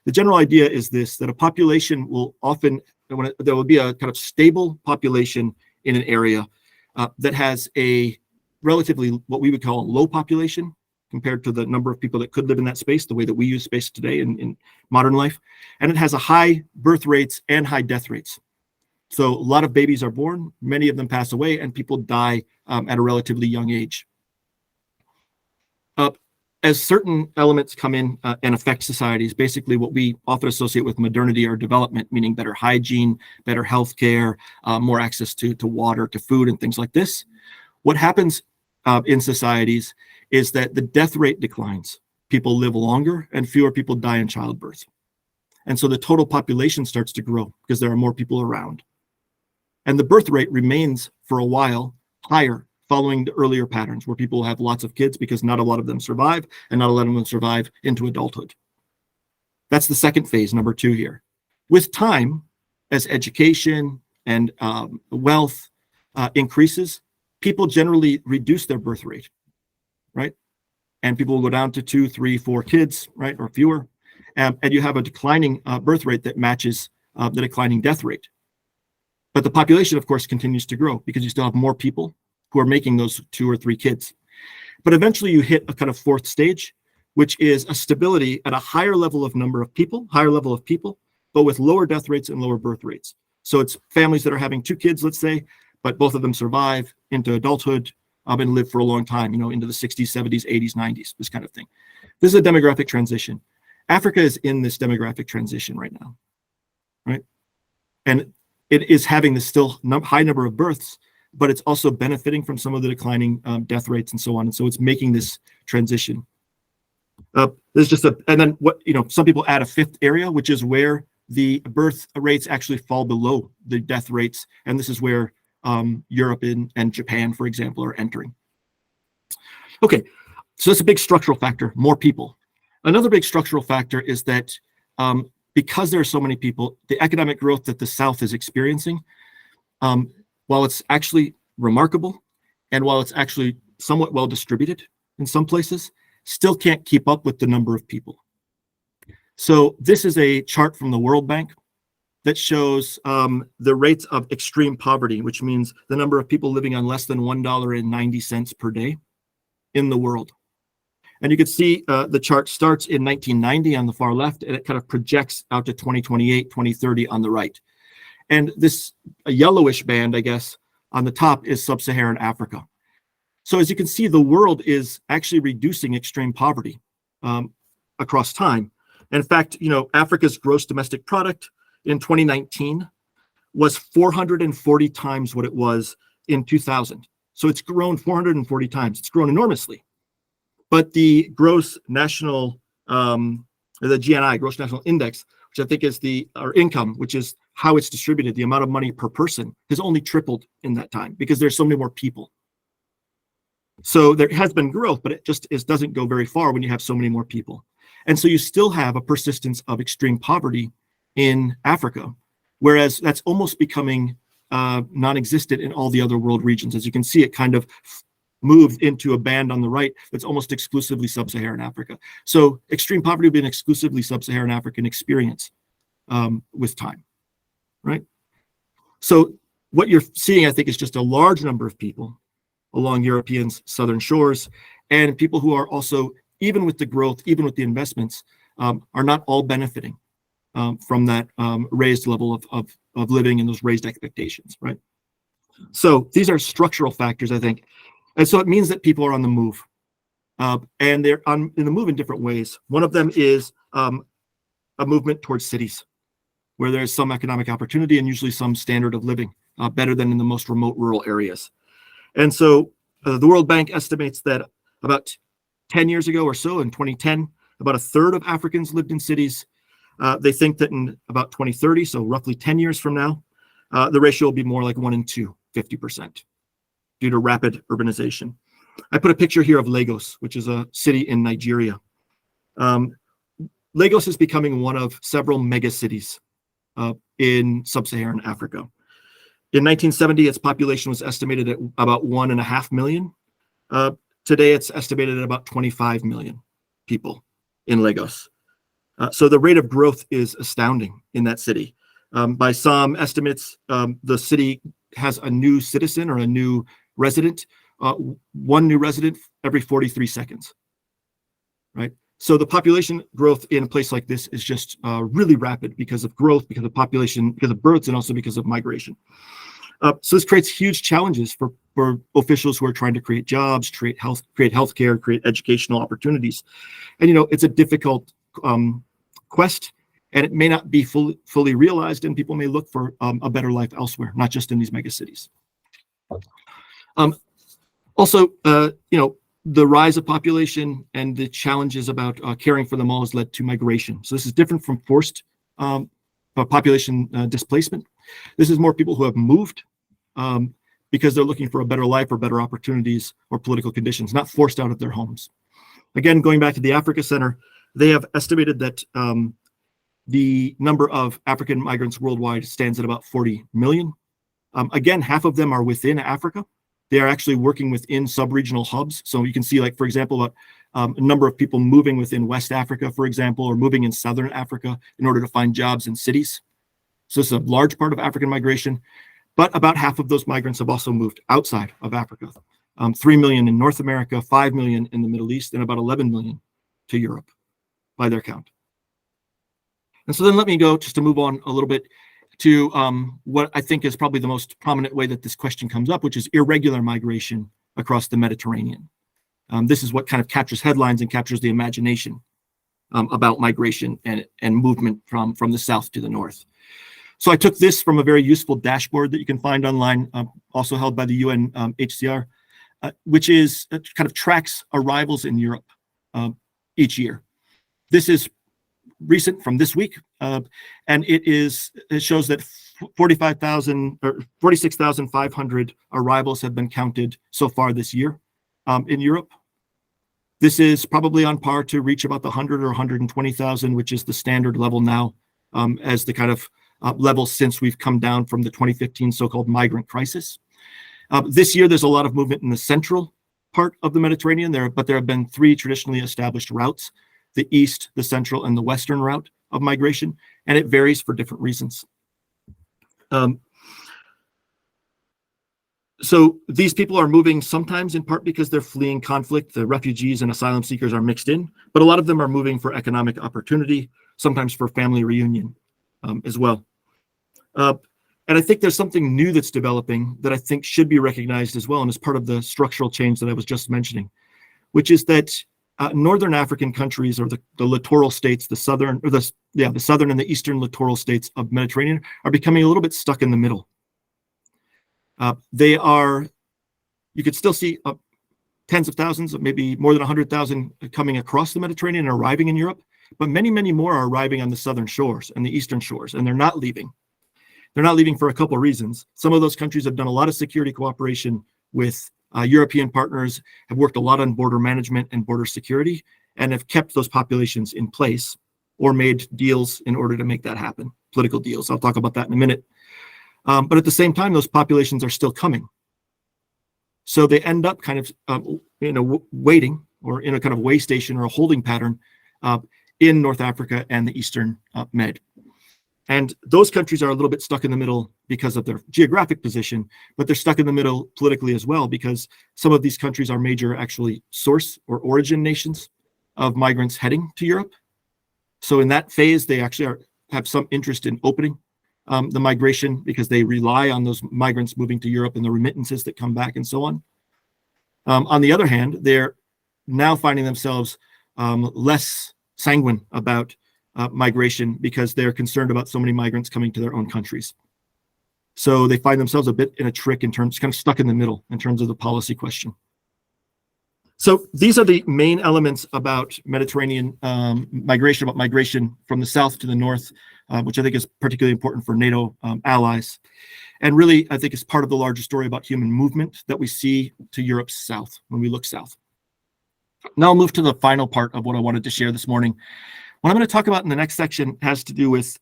The general idea is this, that a population will often, there will be a kind of stable population in an area that has a relatively, what we would call a low population compared to the number of people that could live in that space, the way that we use space today in modern life. And it has a high birth rates and high death rates. So a lot of babies are born, many of them pass away, and people die at a relatively young age. As certain elements come in and affect societies, basically what we often associate with modernity or development, meaning better hygiene, better healthcare, more access to water, to food, and things like this. What happens in societies is that the death rate declines. People live longer and fewer people die in childbirth. And so the total population starts to grow because there are more people around. And the birth rate remains for a while higher following the earlier patterns where people have lots of kids because not a lot of them survive and not a lot of them survive into adulthood. That's the second phase, number 2 here. With time, as education and wealth increases, people generally reduce their birth rate, right? And people will go down to 2, 3, 4 kids, right, or fewer. And you have a declining birth rate that matches the declining death rate. But the population, of course, continues to grow because you still have more people who are making those 2 or 3 kids. But eventually you hit a kind of fourth stage, which is a stability at a higher level of people, but with lower death rates and lower birth rates. So it's families that are having 2 kids, let's say, but both of them survive into adulthood and live for a long time, into the 60s, 70s, 80s, 90s, this kind of thing. This is a demographic transition. Africa is in this demographic transition right now, right? And it is having this still high number of births, but it's also benefiting from some of the declining death rates and so on. And so it's making this transition. There's just and then some people add a fifth area, which is where the birth rates actually fall below the death rates. And this is where Europe and Japan, for example, are entering. Okay, so that's a big structural factor, more people. Another big structural factor is that because there are so many people, the economic growth that the South is experiencing, while it's actually remarkable and while it's actually somewhat well distributed in some places, still can't keep up with the number of people. So this is a chart from the World Bank that shows the rates of extreme poverty, which means the number of people living on less than $1.90 per day in the world. And you can see the chart starts in 1990 on the far left, and it kind of projects out to 2028, 2030 on the right. And this yellowish band, I guess, on the top is sub-Saharan Africa. So as you can see, the world is actually reducing extreme poverty across time. And in fact, Africa's gross domestic product in 2019 was 440 times what it was in 2000. So it's grown 440 times. It's grown enormously. But the gross national, the GNI, gross national index, which I think is our income, which is how it's distributed, the amount of money per person, has only tripled in that time because there's so many more people. So there has been growth, but it doesn't go very far when you have so many more people. And so you still have a persistence of extreme poverty in Africa, whereas that's almost becoming non-existent in all the other world regions. As you can see, it kind of moved into a band on the right that's almost exclusively sub-Saharan Africa. So extreme poverty will be an exclusively sub-Saharan African experience with time, right? So what you're seeing, I think, is just a large number of people along Europeans' southern shores, and people who are also, even with the growth, even with the investments, are not all benefiting from that raised level of living and those raised expectations, right? So these are structural factors, I think. And so it means that people are on the move, and they're in the move in different ways. One of them is a movement towards cities, where there's some economic opportunity and usually some standard of living better than in the most remote rural areas. And so the World Bank estimates that about 10 years ago or so, in 2010, about a third of Africans lived in cities. They think that in about 2030, so roughly 10 years from now, the ratio will be more like 1 in 2, 50%, due to rapid urbanization. I put a picture here of Lagos, which is a city in Nigeria. Lagos is becoming one of several mega cities in sub-Saharan Africa. In 1970, its population was estimated at about 1.5 million. Today, it's estimated at about 25 million people in Lagos. So the rate of growth is astounding in that city. By some estimates, the city has a new citizen or a new resident, one new resident every 43 seconds, right? So the population growth in a place like this is just really rapid because of growth, because of population, because of births, and also because of migration. So this creates huge challenges for officials who are trying to create jobs, create healthcare, create educational opportunities. And, it's a difficult quest, and it may not be fully realized, and people may look for a better life elsewhere, not just in these mega cities. Also, the rise of population and the challenges about caring for them all has led to migration. So this is different from forced population displacement. This is more people who have moved because they're looking for a better life or better opportunities or political conditions, not forced out of their homes. Again, going back to the Africa Center, they have estimated that the number of African migrants worldwide stands at about 40 million. Again, half of them are within Africa. They are actually working within sub-regional hubs. So you can see, like, for example, a number of people moving within West Africa, for example, or moving in Southern Africa in order to find jobs in cities. So it's a large part of African migration, but about half of those migrants have also moved outside of Africa. 3 million in North America, 5 million in the Middle East, and about 11 million to Europe by their count. And so then let me go just to move on a little bit to what I think is probably the most prominent way that this question comes up, which is irregular migration across the Mediterranean. This is what kind of captures headlines and captures the imagination about migration and movement from the south to the north. So I took this from a very useful dashboard that you can find online, also held by the UNHCR, which is kind of tracks arrivals in Europe each year. This is recent from this week, and it shows that 46,500 arrivals have been counted so far this year in Europe. This is probably on par to reach about the 100 or 120,000, which is the standard level now, as the kind of level since we've come down from the 2015 so-called migrant crisis. This year, there's a lot of movement in the central part of the Mediterranean but there have been 3 traditionally established routes: the east, the central, and the western route of migration, and it varies for different reasons. So these people are moving sometimes in part because they're fleeing conflict. The refugees and asylum seekers are mixed in, but a lot of them are moving for economic opportunity, sometimes for family reunion as well. And I think there's something new that's developing that I think should be recognized as well, and as part of the structural change that I was just mentioning, which is that northern African countries, or the littoral states, the southern and the eastern littoral states of Mediterranean, are becoming a little bit stuck in the middle. You could still see tens of thousands, maybe more than 100,000 coming across the Mediterranean and arriving in Europe, but many, many more are arriving on the southern shores and the eastern shores, and they're not leaving. They're not leaving for a couple of reasons. Some of those countries have done a lot of security cooperation with European partners, have worked a lot on border management and border security, and have kept those populations in place or made deals in order to make that happen, political deals. I'll talk about that in a minute. But at the same time, those populations are still coming. So they end up kind of waiting, or in a kind of way station or a holding pattern in North Africa and the Eastern Med. And those countries are a little bit stuck in the middle because of their geographic position, but they're stuck in the middle politically as well, because some of these countries are major actually source or origin nations of migrants heading to Europe. So in that phase, they actually have some interest in opening the migration, because they rely on those migrants moving to Europe and the remittances that come back and so on. On the other hand, they're now finding themselves less sanguine about migration, because they're concerned about so many migrants coming to their own countries. So they find themselves a bit in a trick in terms, kind of stuck in the middle in terms of the policy question. So these are the main elements about Mediterranean migration, about migration from the south to the north, which I think is particularly important for NATO allies. And really, I think it's part of the larger story about human movement that we see to Europe's south when we look south. Now I'll move to the final part of what I wanted to share this morning, What I'm going to talk about in the next section has to do with,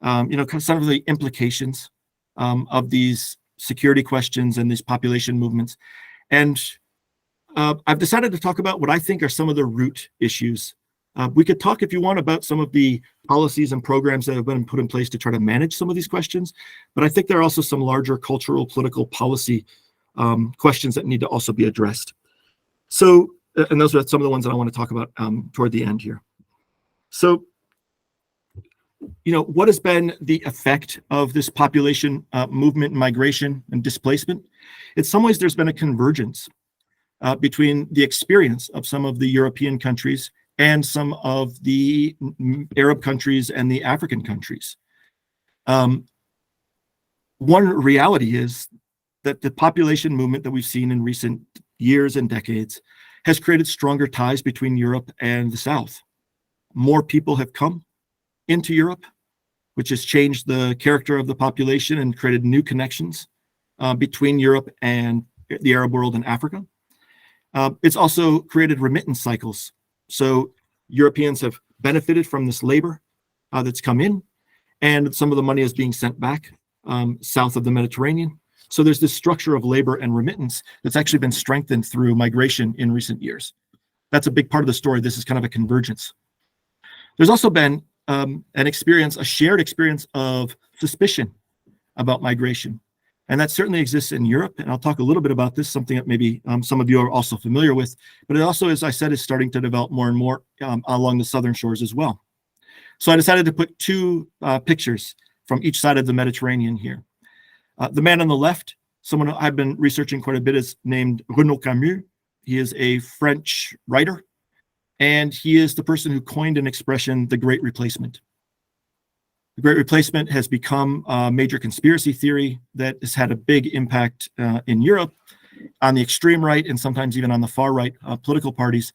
some of the implications of these security questions and these population movements. And I've decided to talk about what I think are some of the root issues. We could talk, if you want, about some of the policies and programs that have been put in place to try to manage some of these questions, but I think there are also some larger cultural, political, policy questions that need to also be addressed. So, and those are some of the ones that I want to talk about toward the end here. So, what has been the effect of this population movement, migration, and displacement? In some ways, there's been a convergence between the experience of some of the European countries and some of the Arab countries and the African countries. One reality is that the population movement that we've seen in recent years and decades has created stronger ties between Europe and the South. More people have come into Europe, which has changed the character of the population and created new connections between Europe and the Arab world and Africa. It's also created remittance cycles. So Europeans have benefited from this labor that's come in, and some of the money is being sent back south of the Mediterranean. So there's this structure of labor and remittance that's actually been strengthened through migration in recent years. That's a big part of the story. This is kind of a convergence. There's also been a shared experience of suspicion about migration. And that certainly exists in Europe. And I'll talk a little bit about this, something that maybe some of you are also familiar with. But it also, as I said, is starting to develop more and more along the southern shores as well. So I decided to put two pictures from each side of the Mediterranean here. The man on the left, someone I've been researching quite a bit, is named Renaud Camus. He is a French writer, and he is the person who coined an expression, the Great Replacement. The Great Replacement has become a major conspiracy theory that has had a big impact in Europe on the extreme right and sometimes even on the far right political parties.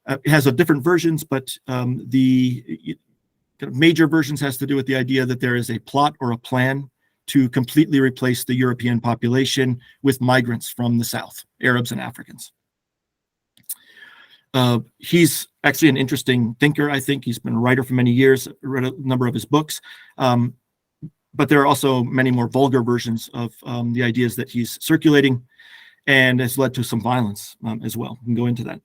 It has different versions, but the major versions has to do with the idea that there is a plot or a plan to completely replace the European population with migrants from the South, Arabs and Africans. He's actually an interesting thinker, I think. He's been a writer for many years, read a number of his books. But there are also many more vulgar versions of the ideas that he's circulating, and has led to some violence as well. We can go into that.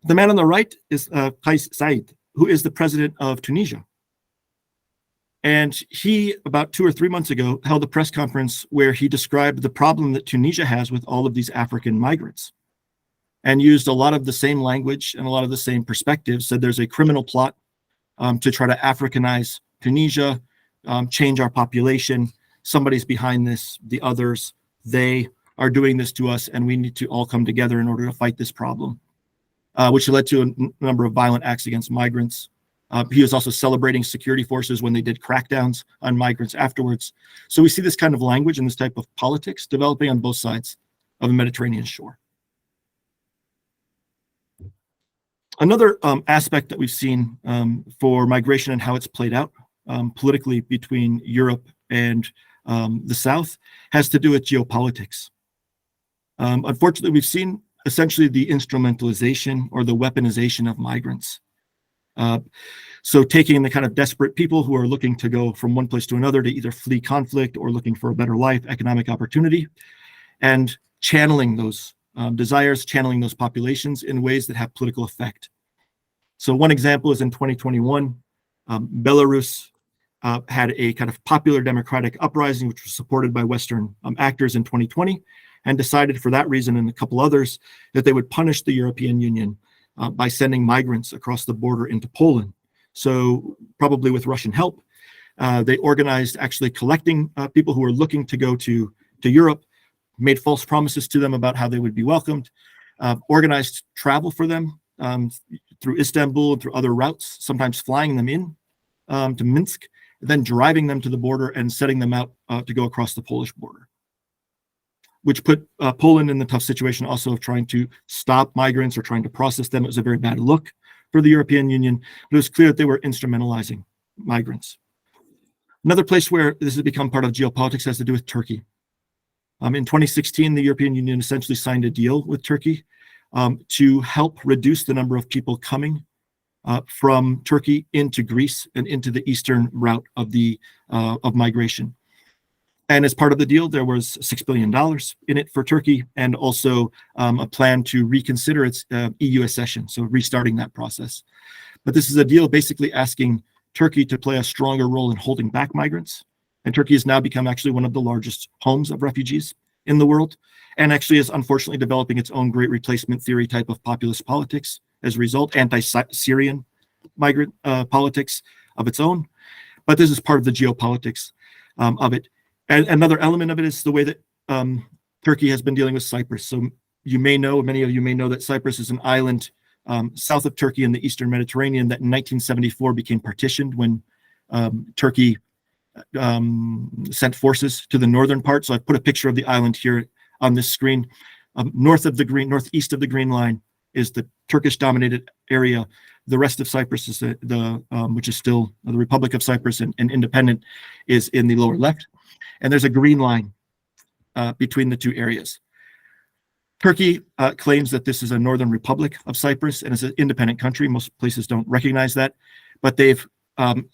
The man on the right is Kais Saied, who is the president of Tunisia. And he, about 2 or 3 months ago, held a press conference where he described the problem that Tunisia has with all of these African migrants, and used a lot of the same language and a lot of the same perspectives. Said there's a criminal plot to try to Africanize Tunisia, change our population. Somebody's behind this, the others, they are doing this to us, and we need to all come together in order to fight this problem, which led to a number of violent acts against migrants. He was also celebrating security forces when they did crackdowns on migrants afterwards. So we see this kind of language and this type of politics developing on both sides of the Mediterranean shore. Another aspect that we've seen for migration and how it's played out politically between Europe and the South has to do with geopolitics. Unfortunately, we've seen essentially the instrumentalization or the weaponization of migrants. So taking the kind of desperate people who are looking to go from one place to another to either flee conflict or looking for a better life, economic opportunity, and channeling those desires, channeling those populations in ways that have political effect. So one example is in 2021, Belarus had a kind of popular democratic uprising, which was supported by Western actors in 2020, and decided for that reason and a couple others that they would punish the European Union by sending migrants across the border into Poland. So probably with Russian help, they organized actually collecting people who were looking to go to Europe, made false promises to them about how they would be welcomed, organized travel for them through Istanbul and through other routes, sometimes flying them in to Minsk, then driving them to the border and setting them out to go across the Polish border, which put Poland in the tough situation also of trying to stop migrants or trying to process them. It was a very bad look for the European Union, but it was clear that they were instrumentalizing migrants. Another place where this has become part of geopolitics has to do with Turkey. In 2016, the European Union essentially signed a deal with Turkey to help reduce the number of people coming from Turkey into Greece and into the eastern route of migration. And as part of the deal, there was $6 billion in it for Turkey, and also a plan to reconsider its EU accession, so restarting that process. But this is a deal basically asking Turkey to play a stronger role in holding back migrants. And Turkey has now become actually one of the largest homes of refugees in the world, and actually is unfortunately developing its own great replacement theory type of populist politics as a result, anti-Syrian migrant politics of its own. But this is part of the geopolitics of it. And another element of it is the way that Turkey has been dealing with Cyprus. So you may know, many of you may know, that Cyprus is an island south of Turkey in the Eastern Mediterranean that in 1974 became partitioned when Turkey sent forces to the northern part. So I've put a picture of the island here on this screen. Northeast of the Green Line is the Turkish-dominated area. The rest of Cyprus is which is still the Republic of Cyprus and independent, is in the lower left. And there's a green line between the two areas. Turkey claims that this is a northern republic of Cyprus and is an independent country. Most places don't recognize that, but they've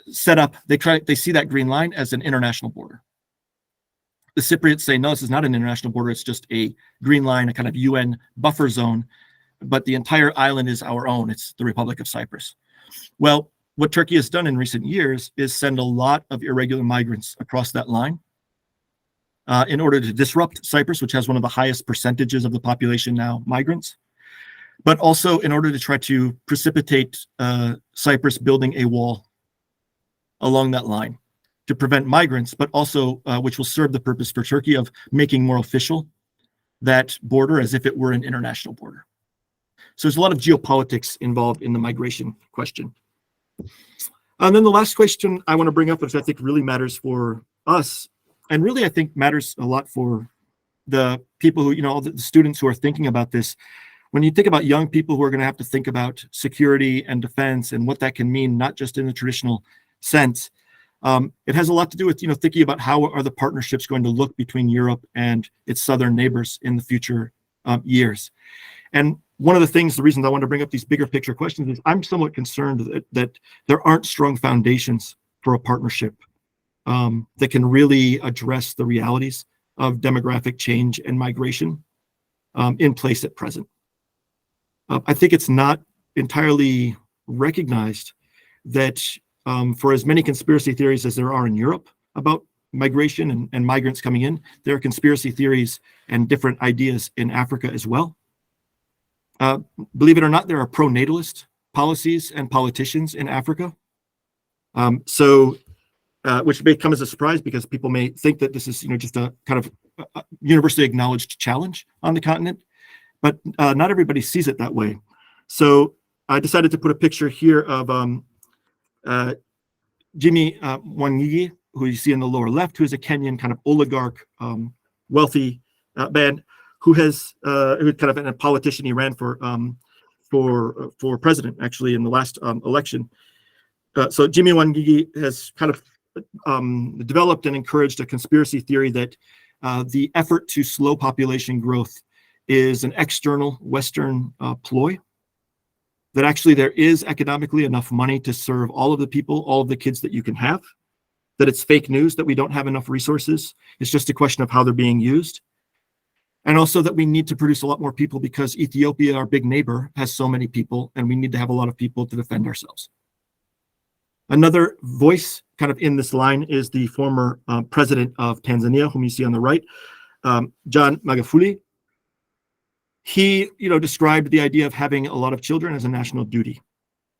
set up, they see that green line as an international border. The Cypriots say, no, this is not an international border. It's just a green line, a kind of UN buffer zone, but the entire island is our own. It's the Republic of Cyprus. Well, what Turkey has done in recent years is send a lot of irregular migrants across that line in order to disrupt Cyprus, which has one of the highest percentages of the population now migrants, but also in order to try to precipitate Cyprus building a wall along that line to prevent migrants, but also which will serve the purpose for Turkey of making more official that border as if it were an international border. So there's a lot of geopolitics involved in the migration question. And then the last question I want to bring up, which I think really matters for us, and really I think matters a lot for the people who, all the students who are thinking about this. When you think about young people who are going to have to think about security and defense and what that can mean, not just in the traditional sense, it has a lot to do with, thinking about how are the partnerships going to look between Europe and its southern neighbors in the future years. And one of the reasons I want to bring up these bigger picture questions is I'm somewhat concerned that there aren't strong foundations for a partnership that can really address the realities of demographic change and migration in place at present. I think it's not entirely recognized that for as many conspiracy theories as there are in Europe about migration and migrants coming in, there are conspiracy theories and different ideas in Africa as well. Believe it or not, there are pro-natalist policies and politicians in Africa. Which may come as a surprise because people may think that this is, just a kind of universally acknowledged challenge on the continent, but not everybody sees it that way. So I decided to put a picture here of Jimmy Wangi, who you see in the lower left, who is a Kenyan kind of oligarch, wealthy man who has who kind of a politician. He ran for president actually in the last election. So Jimmy Wangi has kind of developed and encouraged a conspiracy theory that the effort to slow population growth is an external Western ploy, that actually there is economically enough money to serve all of the people, all of the kids that you can have, that it's fake news, that we don't have enough resources. It's just a question of how they're being used. And also that we need to produce a lot more people because Ethiopia, our big neighbor, has so many people, and we need to have a lot of people to defend ourselves. Another voice kind of in this line is the former president of Tanzania, whom you see on the right, John Magufuli. He, described the idea of having a lot of children as a national duty.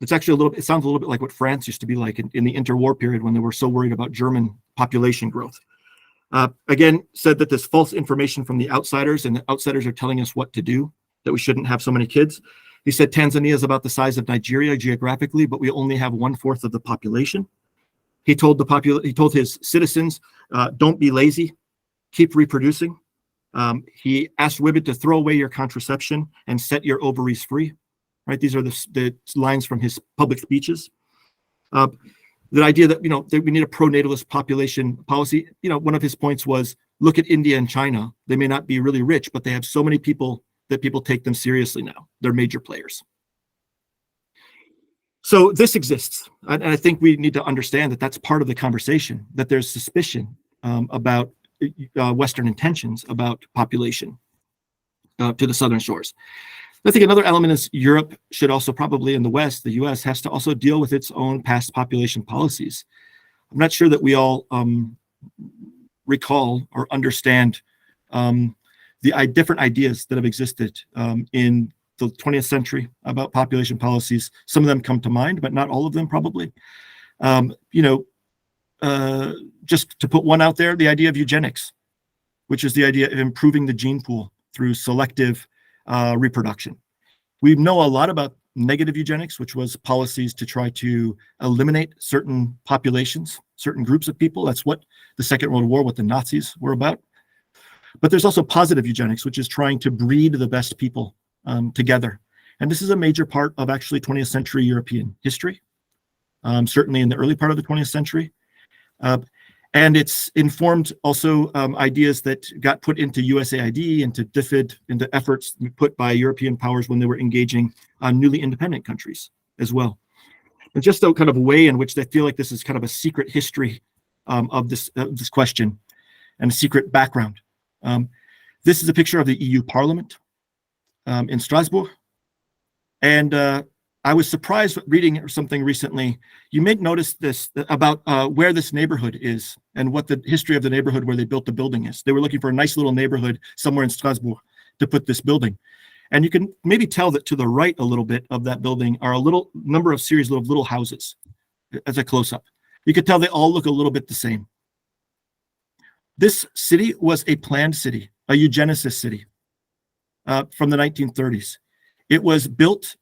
It's actually it sounds a little bit like what France used to be like in the interwar period when they were so worried about German population growth. Again, said that there's false information from the outsiders, and the outsiders are telling us what to do, that we shouldn't have so many kids. He said Tanzania is about the size of Nigeria geographically, but we only have 1/4 of the population. He told his citizens, don't be lazy, keep reproducing. He asked women to throw away your contraception and set your ovaries free. Right? These are the lines from his public speeches. The idea that, that we need a pro-natalist population policy. One of his points was, look at India and China. They may not be really rich, but they have so many people that people take them seriously now. They're major players. So this exists, and I think we need to understand that that's part of the conversation, that there's suspicion about Western intentions about population to the southern shores. I think another element is Europe should also probably, in the West, the US has to also deal with its own past population policies. I'm not sure that we all recall or understand the different ideas that have existed in the 20th century about population policies. Some of them come to mind, but not all of them probably. Just to put one out there, the idea of eugenics, which is the idea of improving the gene pool through selective reproduction. We know a lot about negative eugenics, which was policies to try to eliminate certain populations, certain groups of people. That's what the Second World War, what the Nazis were about. But there's also positive eugenics, which is trying to breed the best people together. And this is a major part of actually 20th century European history, certainly in the early part of the 20th century. And it's informed also ideas that got put into USAID, into DFID, into efforts put by European powers when they were engaging newly independent countries as well. And just a kind of way in which they feel like this is kind of a secret history of this question and a secret background. This is a picture of the EU Parliament in Strasbourg. And I was surprised reading something recently. You may notice this about where this neighborhood is and what the history of the neighborhood where they built the building is. They were looking for a nice little neighborhood somewhere in Strasbourg to put this building. And you can maybe tell that to the right a little bit of that building are a little number of series of little houses as a close-up. You could tell they all look a little bit the same. This city was a planned city, a eugenicist city from the 1930s. It was built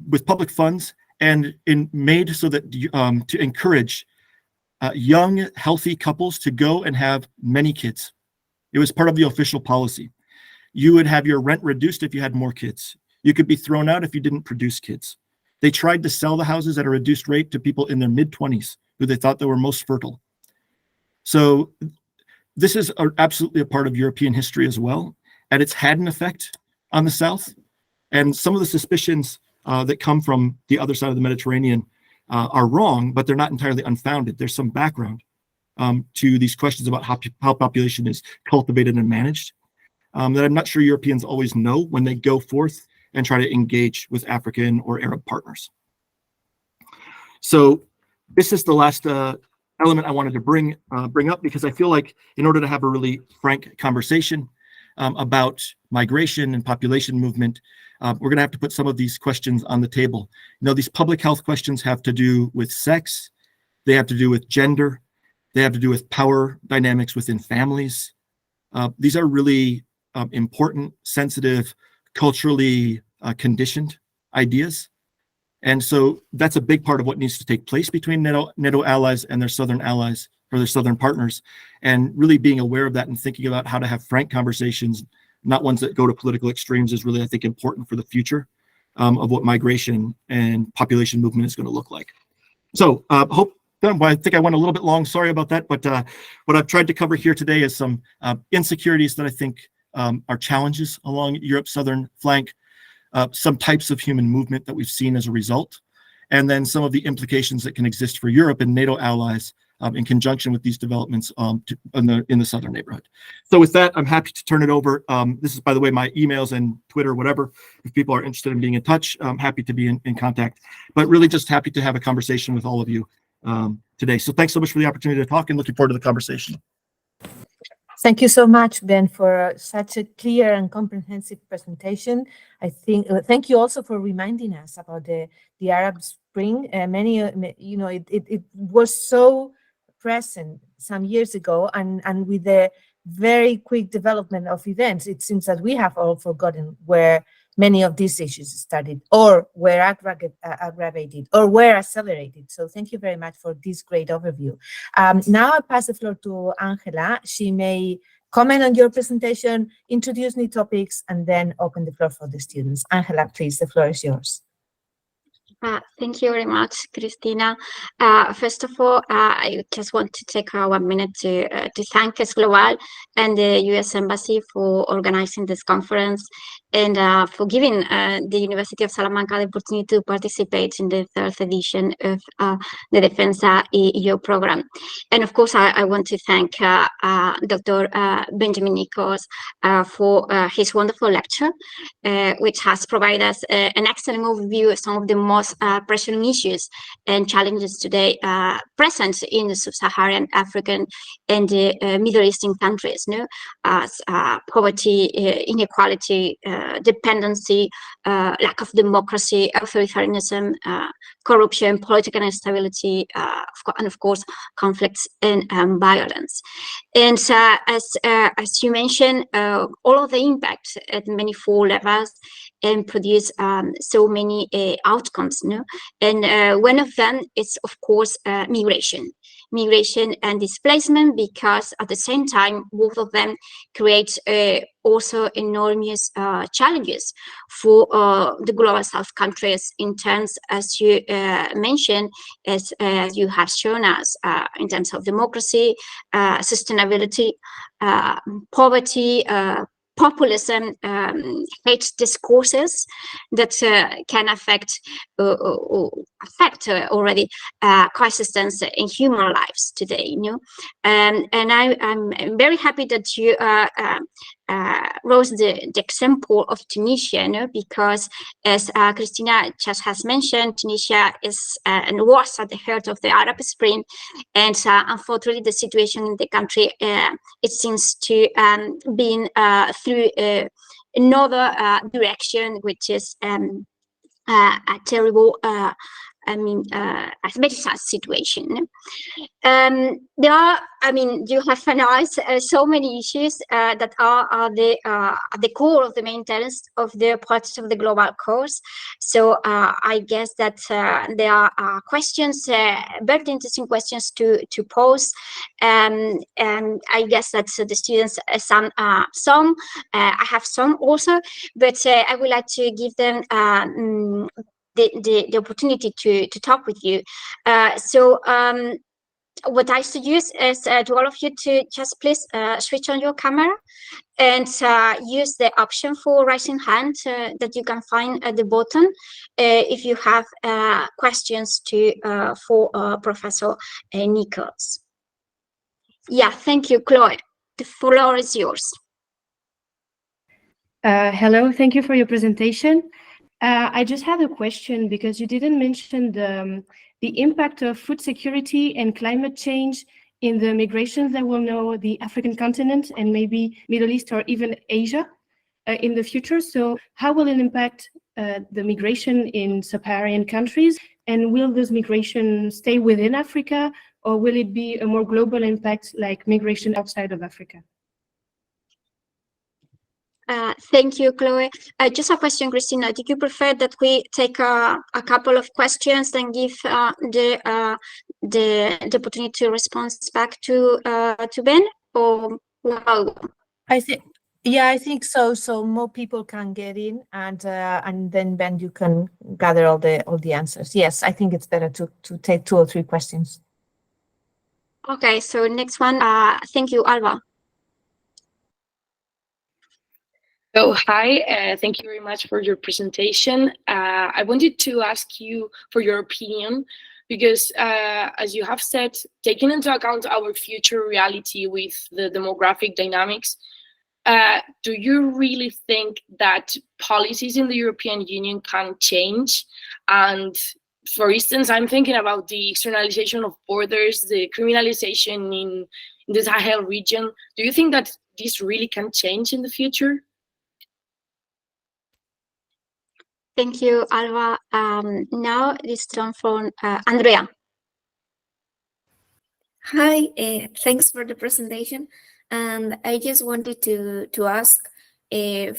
with public funds and made so that to encourage young, healthy couples to go and have many kids. It was part of the official policy. You would have your rent reduced if you had more kids. You could be thrown out if you didn't produce kids. They tried to sell the houses at a reduced rate to people in their mid-20s who they thought they were most fertile. So this is absolutely a part of European history as well, and it's had an effect on the South. And some of the suspicions that come from the other side of the Mediterranean are wrong, but they're not entirely unfounded. There's some background to these questions about how population is cultivated and managed that I'm not sure Europeans always know when they go forth and try to engage with African or Arab partners. So this is the last element I wanted to bring up, because I feel like in order to have a really frank conversation about migration and population movement, we're going to have to put some of these questions on the table. You know, these public health questions have to do with sex, they have to do with gender, they have to do with power dynamics within families. These are really important, sensitive, culturally conditioned ideas. And so that's a big part of what needs to take place between NATO allies and their southern allies or their southern partners, and really being aware of that and thinking about how to have frank conversations, not ones that go to political extremes, is really, I think, important for the future of what migration and population movement is going to look like. So I think I went a little bit long, sorry about that, but what I've tried to cover here today is some insecurities that I think are challenges along Europe's southern flank, some types of human movement that we've seen as a result, and then some of the implications that can exist for Europe and NATO allies in conjunction with these developments in the southern neighborhood. So with that, I'm happy to turn it over. This is, by the way, my emails and Twitter, whatever. If people are interested in being in touch, I'm happy to be in contact, but really just happy to have a conversation with all of you today. So thanks so much for the opportunity to talk, and looking forward to the conversation. Thank you so much, Ben, for such a clear and comprehensive presentation. I think thank you also for reminding us about the Arab Spring. It was so present some years ago, and with the very quick development of events, it seems that we have all forgotten where many of these issues started, or were aggravated, or were accelerated. So thank you very much for this great overview. Now I'll pass the floor to Angela. She may comment on your presentation, introduce new topics, and then open the floor for the students. Angela, please, the floor is yours. Thank you very much, Cristina. First of all, I just want to take 1 minute to thank esglobal and the U.S. Embassy for organizing this conference. and for giving the University of Salamanca the opportunity to participate in the 3rd edition of the Defensa y Yo program. And of course, I want to thank Dr. Benjamin Nichols for his wonderful lecture, which has provided us an excellent overview of some of the most pressing issues and challenges today present in the sub-Saharan African and Middle Eastern countries, as poverty, inequality, dependency, lack of democracy, authoritarianism, corruption, political instability, and of course, conflicts and violence. And as you mentioned, all of the impacts at many four levels and produce so many outcomes. And one of them is, of course, migration and displacement, because at the same time, both of them create also enormous challenges for the global south countries in terms, as you mentioned, as you have shown us, in terms of democracy, sustainability, poverty, populism, hate discourses that can affect already coexistence in human lives today. And I'm very happy that you rose the example of Tunisia, because as Cristina just has mentioned, Tunisia is and was at the heart of the Arab Spring, and unfortunately the situation in the country it seems to be through another direction, which is a terrible a very sad situation. There are, you have analyzed so many issues that are at the core of the main tenets of the project of the global course. So I guess that there are questions, very interesting questions to pose, and I guess that the students, some I have some also, but I would like to give them the opportunity to talk with you. So what I suggest is to all of you to just please switch on your camera and use the option for raising hand that you can find at the bottom if you have questions for Professor Nichols. Yeah, thank you, Chloe. The floor is yours. Hello, thank you for your presentation. I just had a question because you didn't mention the impact of food security and climate change in the migrations that will know the African continent and maybe Middle East or even Asia in the future. So how will it impact the migration in sub-Saharan countries? And will this migration stay within Africa, or will it be a more global impact like migration outside of Africa? Thank you, Chloe. Just a question, Cristina. Did you prefer that we take a couple of questions and give the opportunity to respond back to Ben, or how? I think so. So more people can get in, and then Ben, you can gather all the answers. Yes, I think it's better to take 2 or 3 questions. Okay. So next one. Thank you, Alba. So hi, thank you very much for your presentation. I wanted to ask you for your opinion, because as you have said, taking into account our future reality with the demographic dynamics, do you really think that policies in the European Union can change? And for instance, I'm thinking about the externalization of borders, the criminalization in the Sahel region. Do you think that this really can change in the future? Thank you, Alba. Now it's turn from Andrea. Hi, thanks for the presentation. And I just wanted to ask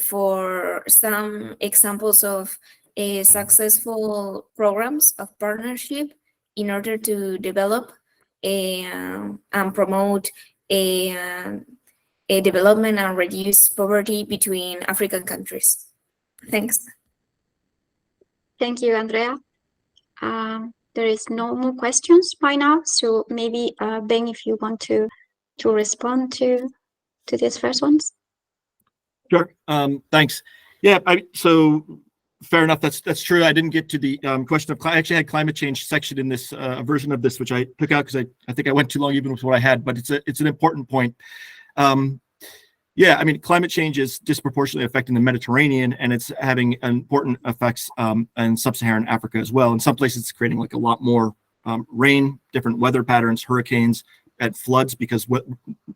for some examples of successful programs of partnership in order to develop and promote a development and reduce poverty between African countries. Thanks. Thank you, Andrea. There is no more questions by now, so maybe Ben, if you want to respond to these first ones. Sure. Thanks. Yeah, so fair enough. That's true. I didn't get to the question of, I actually had climate change section in this version of this, which I took out because I think I went too long even with what I had, but it's an important point. Yeah, I mean, climate change is disproportionately affecting the Mediterranean, and it's having important effects in sub-Saharan Africa as well. In some places, it's creating like a lot more rain, different weather patterns, hurricanes, and floods because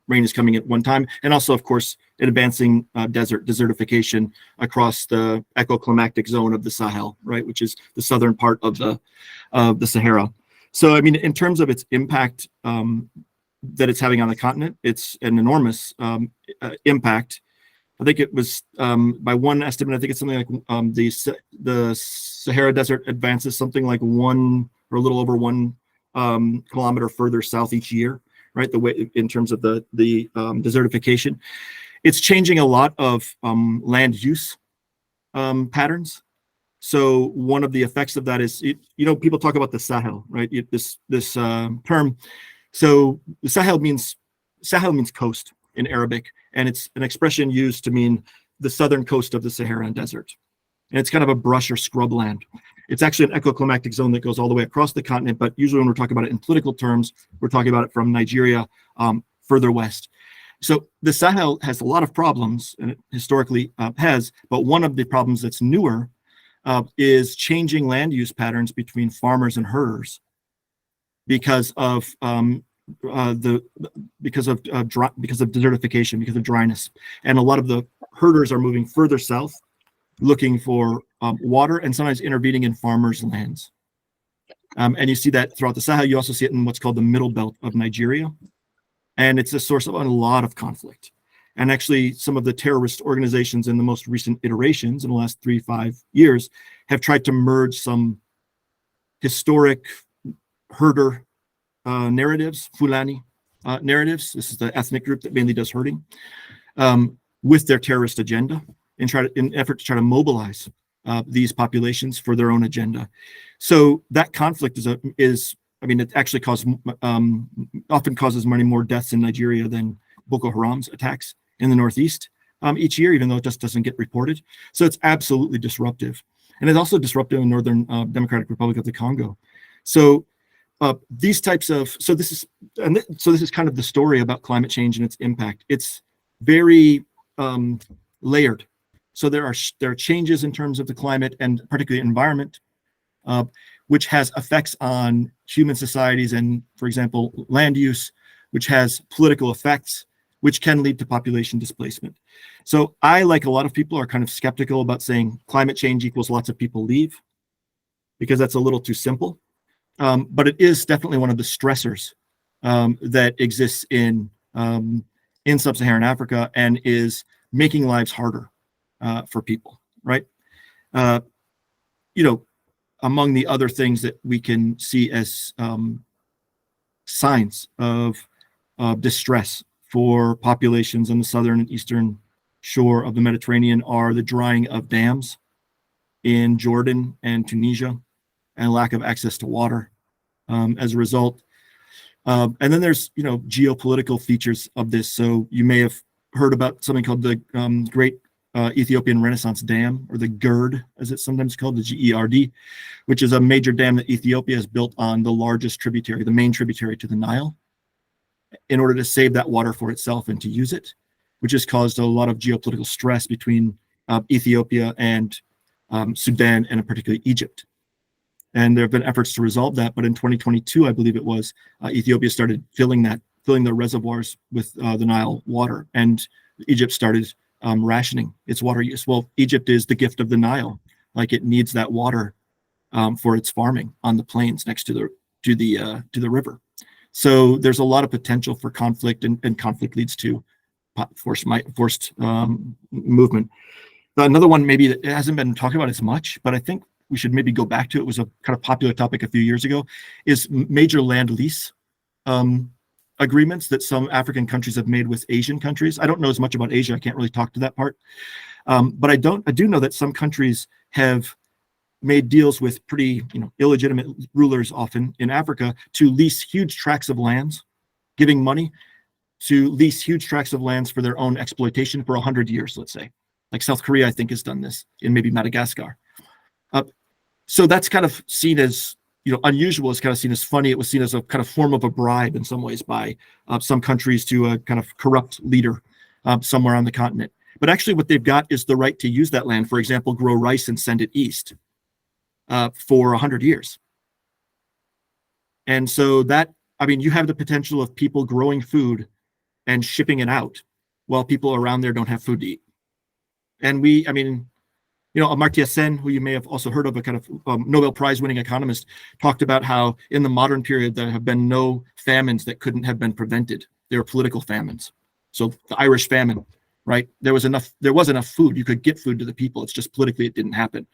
rain is coming at one time, and also, of course, an advancing desertification across the ecoclimatic zone of the Sahel, right, which is the southern part of the Sahara. So, I mean, in terms of its impact that it's having on the continent, it's an enormous impact. I think it was, by one estimate, I think it's something like the Sahara Desert advances something like 1 or a little over 1 kilometer further south each year, right? The way in terms of the desertification, it's changing a lot of land use patterns. So one of the effects of that is, people talk about the Sahel, right? This term. So the Sahel means coast in Arabic, and it's an expression used to mean the southern coast of the Saharan Desert. And it's kind of a brush or scrubland. It's actually an ecoclimatic zone that goes all the way across the continent, but usually when we're talking about it in political terms, we're talking about it from Nigeria further west. So the Sahel has a lot of problems, and it historically has, but one of the problems that's newer is changing land use patterns between farmers and herders because of desertification, because of dryness, and a lot of the herders are moving further south, looking for water, and sometimes intervening in farmers' lands. And you see that throughout the Sahel. You also see it in what's called the middle belt of Nigeria, and it's a source of a lot of conflict. And actually, some of the terrorist organizations in the most recent iterations in the last 3-5 years have tried to merge some historic herder narratives, Fulani narratives. This is the ethnic group that mainly does herding, with their terrorist agenda, in effort to try to mobilize these populations for their own agenda. So that conflict it actually often causes many more deaths in Nigeria than Boko Haram's attacks in the Northeast each year, even though it just doesn't get reported. So it's absolutely disruptive. And it's also disruptive in Northern Democratic Republic of the Congo. So these types of, so this is kind of the story about climate change and its impact. It's very layered. So there are changes in terms of the climate and particularly environment, which has effects on human societies and, for example, land use, which has political effects, which can lead to population displacement. So I, like a lot of people, are kind of skeptical about saying climate change equals lots of people leave, because that's a little too simple. But it is definitely one of the stressors that exists in sub-Saharan Africa and is making lives harder for people, right? Among the other things that we can see as signs of distress for populations on the southern and eastern shore of the Mediterranean are the drying of dams in Jordan and Tunisia, and lack of access to water as a result. And then there's, geopolitical features of this. So you may have heard about something called the Great Ethiopian Renaissance Dam, or the GERD, as it's sometimes called, the GERD, which is a major dam that Ethiopia has built on the largest tributary, the main tributary to the Nile, in order to save that water for itself and to use it, which has caused a lot of geopolitical stress between Ethiopia and Sudan, and particularly Egypt. And there have been efforts to resolve that, but in 2022, I believe it was, Ethiopia started filling the reservoirs with the Nile water, and Egypt started rationing its water use. Well, Egypt is the gift of the Nile; like, it needs that water for its farming on the plains next to the river. So there's a lot of potential for conflict, and conflict leads to forced movement. Another one, maybe that hasn't been talked about as much, but I think we should maybe go back to it, was a kind of popular topic a few years ago, is major land lease agreements that some African countries have made with Asian countries. I don't know as much about Asia. I can't really talk to that part. But I do know that some countries have made deals with pretty, illegitimate rulers, often in Africa, to lease huge tracts of lands, giving money to lease huge tracts of lands for their own exploitation for 100 years, let's say. Like South Korea, I think, has done this, and maybe Madagascar. So that's kind of seen as, unusual. It's kind of seen as funny. It was seen as a kind of form of a bribe in some ways by some countries to a kind of corrupt leader somewhere on the continent. But actually what they've got is the right to use that land, for example, grow rice and send it east for 100 years. And so that, you have the potential of people growing food and shipping it out while people around there don't have food to eat. And Amartya Sen, who you may have also heard of, a kind of Nobel Prize winning economist, talked about how in the modern period there have been no famines that couldn't have been prevented. They were political famines. So the Irish famine, right? There was enough food. You could get food to the people. It's just politically it didn't happen.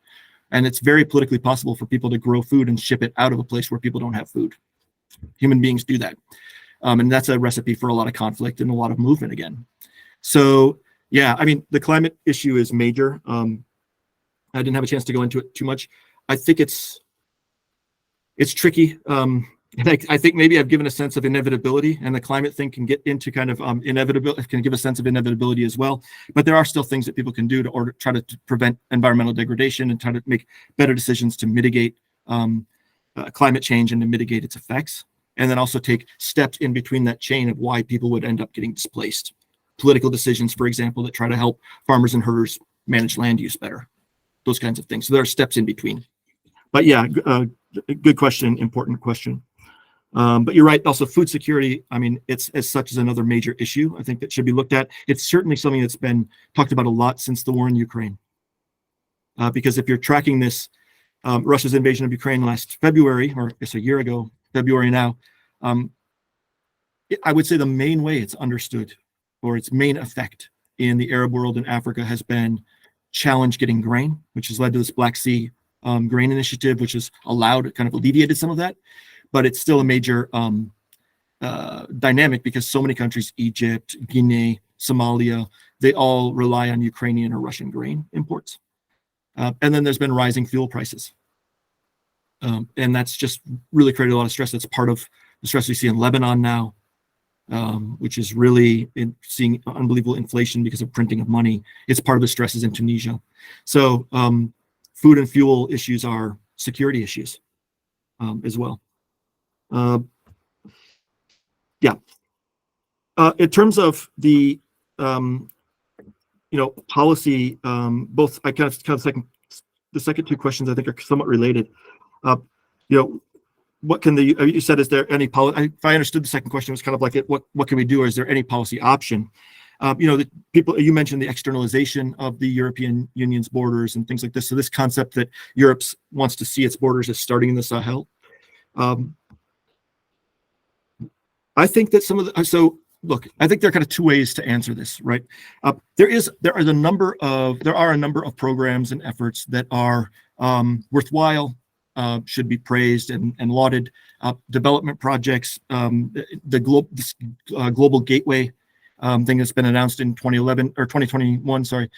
And it's very politically possible for people to grow food and ship it out of a place where people don't have food. Human beings do that. And that's a recipe for a lot of conflict and a lot of movement again. So yeah, the climate issue is major. I didn't have a chance to go into it too much. I think it's tricky. And I think maybe I've given a sense of inevitability, and the climate thing can get into kind of inevitability, can give a sense of inevitability as well. But there are still things that people can do to try to prevent environmental degradation and try to make better decisions to mitigate climate change and to mitigate its effects. And then also take steps in between that chain of why people would end up getting displaced. Political decisions, for example, that try to help farmers and herders manage land use better. Those kinds of things. So there are steps in between. But yeah, good question, important question. But you're right, also food security, it's as such as another major issue, I think, that should be looked at. It's certainly something that's been talked about a lot since the war in Ukraine. Because if you're tracking this, Russia's invasion of Ukraine last February, or I guess a year ago, February now, I would say the main way it's understood, or its main effect in the Arab world and Africa, has been challenge getting grain, which has led to this Black Sea grain initiative, which has kind of alleviated some of that. But it's still a major dynamic because so many countries, Egypt, Guinea, Somalia, they all rely on Ukrainian or Russian grain imports. And then there's been rising fuel prices. And that's just really created a lot of stress. That's part of the stress we see in Lebanon now, which is really seeing unbelievable inflation because of printing of money. It's part of the stresses in Tunisia. So food and fuel issues are security issues as well. In terms of the policy, both I kind of the second two questions I think are somewhat related. What can you said, is there any policy? If I understood the second question, it was kind of like what can we do, or is there any policy option? The people, you mentioned the externalization of the European Union's borders and things like this. So this concept that Europe wants to see its borders as starting in the Sahel. I think that I think there are kind of two ways to answer this, right? There are a number of programs and efforts that are worthwhile, should be praised and lauded. Development projects, the global gateway thing that's been announced in 2011 or 2021,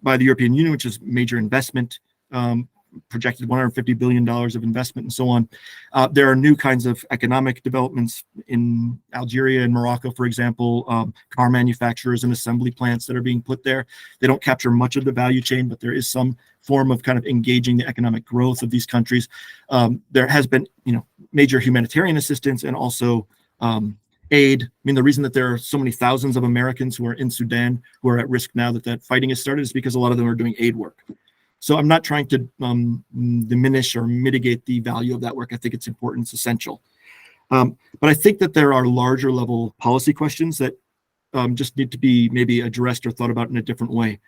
by the European Union, which is major investment, projected $150 billion of investment and so on. There are new kinds of economic developments in Algeria and Morocco, for example, car manufacturers and assembly plants that are being put there. They don't capture much of the value chain, but there is some form of kind of engaging the economic growth of these countries. There has been, major humanitarian assistance and also aid. The reason that there are so many thousands of Americans who are in Sudan who are at risk now that fighting has started is because a lot of them are doing aid work. So I'm not trying to diminish or mitigate the value of that work. I think it's important, it's essential. But I think that there are larger level policy questions that just need to be maybe addressed or thought about in a different way.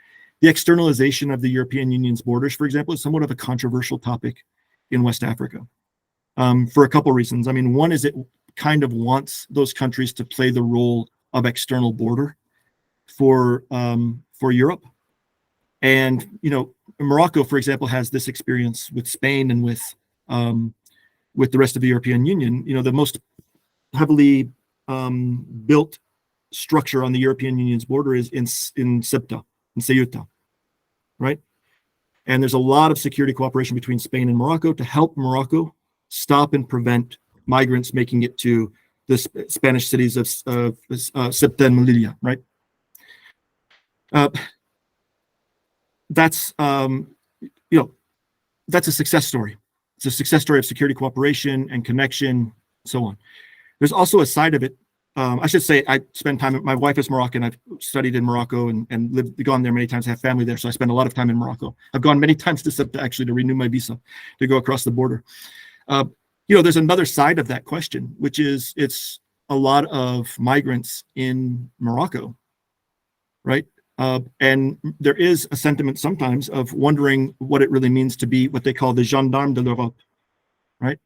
The externalization of the European Union's borders, for example, is somewhat of a controversial topic in West Africa for a couple reasons. One is it kind of wants those countries to play the role of external border for Europe. And, Morocco, for example, has this experience with Spain and with the rest of the European Union. The most heavily built structure on the European Union's border is in Ceuta, right? And there's a lot of security cooperation between Spain and Morocco to help Morocco stop and prevent migrants making it to the Spanish cities of Ceuta and Melilla, right? that's that's a success story. It's a success story of security cooperation and connection, so on. There's also a side of it. I should say I spend time. My wife is Moroccan. I've studied in Morocco and gone there many times. I have family there, so I spend a lot of time in Morocco. I've gone many times to renew my visa to go across the border. There's another side of that question, which is it's a lot of migrants in Morocco, right? And there is a sentiment sometimes of wondering what it really means to be what they call the gendarme de l'Europe, right?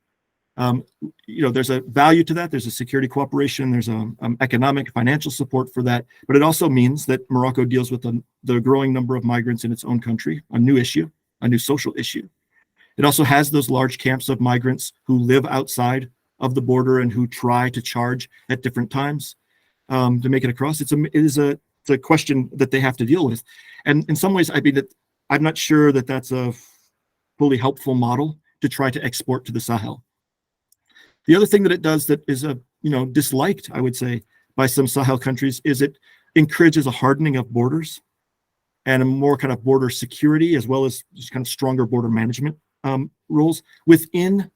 There's a value to that. There's a security cooperation. There's a economic, financial support for that. But it also means that Morocco deals with the growing number of migrants in its own country, a new issue, a new social issue. It also has those large camps of migrants who live outside of the border and who try to charge at different times to make it across. It is a question that they have to deal with. And in some ways, I'm not sure that that's a fully helpful model to try to export to the Sahel. The other thing that it does that is disliked, I would say, by some Sahel countries is it encourages a hardening of borders and a more kind of border security, as well as just kind of stronger border management roles within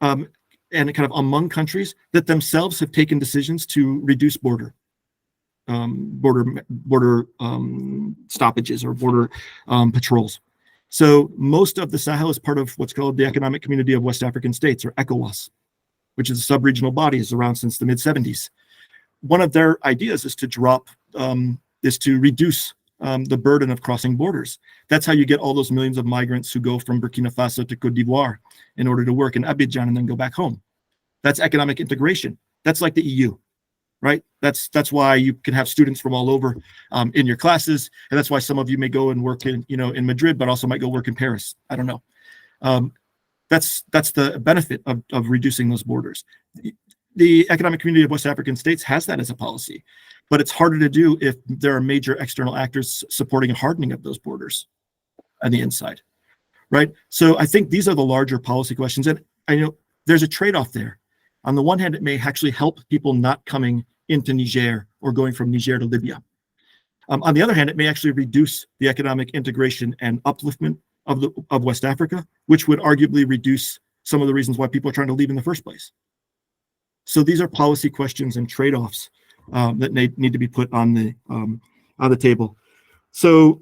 and kind of among countries that themselves have taken decisions to reduce border stoppages or border patrols. So most of the Sahel is part of what's called the Economic Community of West African States, or ECOWAS, which is a sub-regional body, is around since the mid-70s. One of their ideas is to reduce the burden of crossing borders. That's how you get all those millions of migrants who go from Burkina Faso to Cote d'Ivoire in order to work in Abidjan and then go back home. That's economic integration. That's like the EU, right? That's why you can have students from all over in your classes, and that's why some of you may go and work in Madrid, but also might go work in Paris. I don't know. That's the benefit of reducing those borders. The Economic Community of West African States has that as a policy, but it's harder to do if there are major external actors supporting a hardening of those borders on the inside, right? So I think these are the larger policy questions, and I know there's a trade-off there. On the one hand, it may actually help people not coming into Niger or going from Niger to Libya. On the other hand, it may actually reduce the economic integration and upliftment of West Africa, which would arguably reduce some of the reasons why people are trying to leave in the first place. So these are policy questions and trade-offs that need to be put on the table. So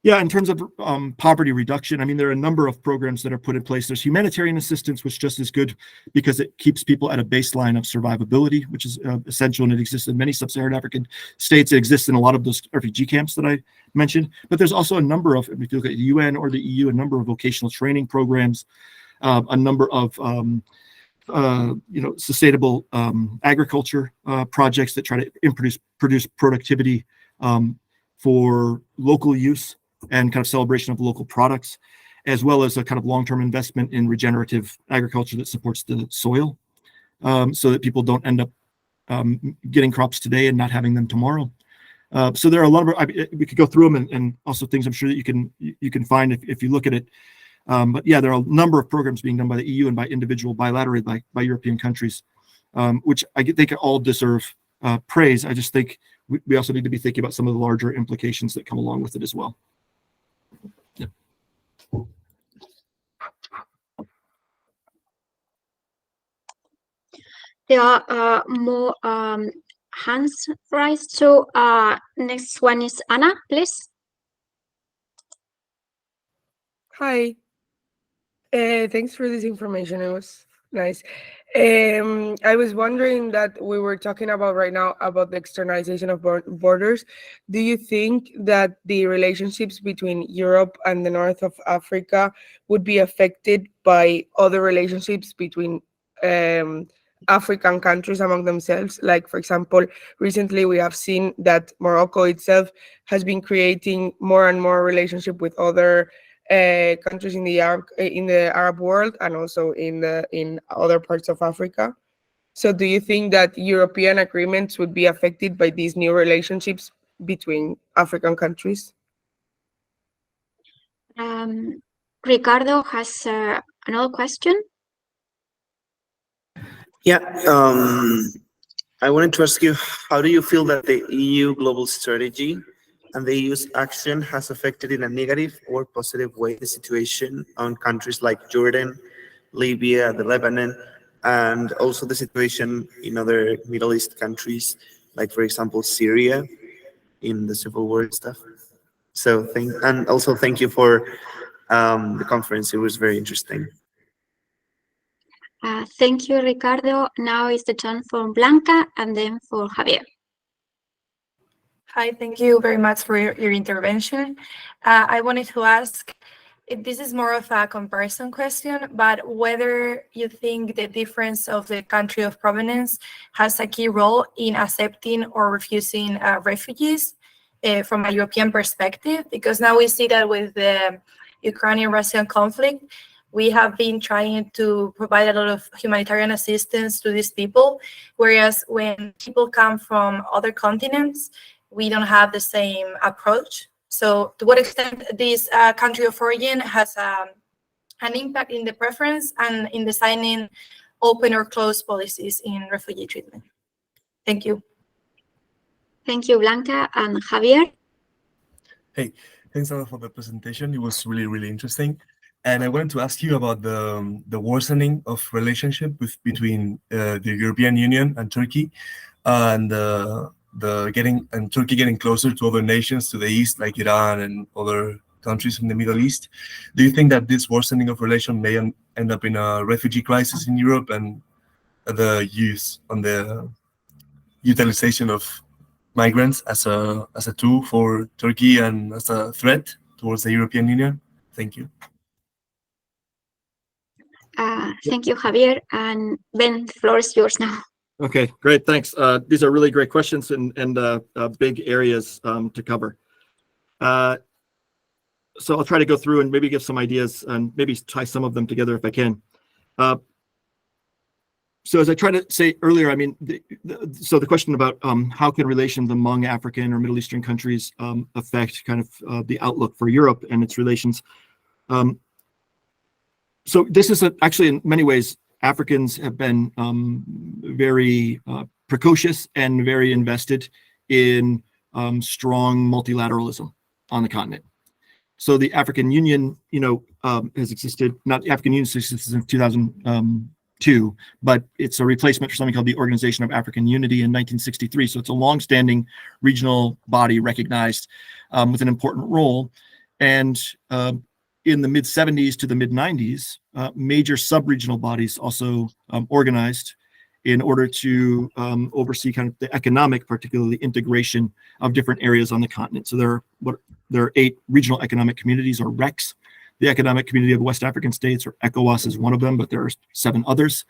in terms of poverty reduction, I mean, there are a number of programs that are put in place. There's humanitarian assistance, which just is good because it keeps people at a baseline of survivability, which is essential, and it exists in many sub-Saharan African states. It exists in a lot of those refugee camps that I mentioned. But there's also a number of, if you look at the UN or the EU, a number of vocational training programs, a number of sustainable agriculture projects that try to produce productivity for local use and kind of celebration of local products, as well as a kind of long-term investment in regenerative agriculture that supports the soil, so that people don't end up getting crops today and not having them tomorrow. So there are a lot of, we could go through them and also things I'm sure that you can find if you look at it. But yeah, there are a number of programs being done by the EU and by individual bilaterally by European countries, which I think all deserve praise. I just think we also need to be thinking about some of the larger implications that come along with it as well. Yeah. There are more hands raised. So next one is Anna, please. Hi. Thanks for this information. It was nice. I was wondering that we were talking about right now about the externalization of borders. Do you think that the relationships between Europe and the north of Africa would be affected by other relationships between African countries among themselves? Like, for example, recently we have seen that Morocco itself has been creating more and more relationship with other countries in the Arab world and also in other parts of Africa. So do you think that European agreements would be affected by these new relationships between African countries? Ricardo has another question. Yeah, I wanted to ask you, how do you feel that the EU global strategy and the EU's action has affected in a negative or positive way the situation on countries like Jordan, Libya, the Lebanon, and also the situation in other Middle East countries, like, for example, Syria, in the civil war and stuff. So thank you for the conference. It was very interesting. Thank you, Ricardo. Now is the turn for Blanca and then for Javier. Hi, thank you very much for your intervention. I wanted to ask if this is more of a comparison question, but whether you think the difference of the country of provenance has a key role in accepting or refusing refugees from a European perspective, because now we see that with the Ukrainian-Russian conflict, we have been trying to provide a lot of humanitarian assistance to these people, whereas when people come from other continents, we don't have the same approach. So to what extent this country of origin has an impact in the preference and in designing open or closed policies in refugee treatment? Thank you. Thank you, Blanca. And Javier? Hey, thanks a lot for the presentation. It was really, really interesting. And I wanted to ask you about the worsening of relationship between the European Union and Turkey, and Turkey getting closer to other nations to the east, like Iran and other countries in the Middle East. Do you think that this worsening of relation may end up in a refugee crisis in Europe, and the use on the utilization of migrants as a tool for Turkey and as a threat towards the European Union? Thank you. Thank you, Javier. And Ben, the floor is yours now. Okay, great, thanks. These are really great questions and big areas to cover. So I'll try to go through and maybe give some ideas and maybe tie some of them together if I can. So as I tried to say earlier, I mean, so the question about how can relations among African or Middle Eastern countries affect kind of the outlook for Europe and its relations. So this is actually in many ways, Africans have been very precocious and very invested in strong multilateralism on the continent. So the African Union, has existed, not the African Union since 2002, but it's a replacement for something called the Organization of African Unity in 1963. So it's a longstanding regional body recognized with an important role. And in the mid-70s to the mid-90s, major sub-regional bodies also organized in order to oversee kind of the economic, particularly integration of different areas on the continent. So there are 8 regional economic communities, or RECs. The Economic Community of West African States, or ECOWAS, is one of them, but there are 7 others.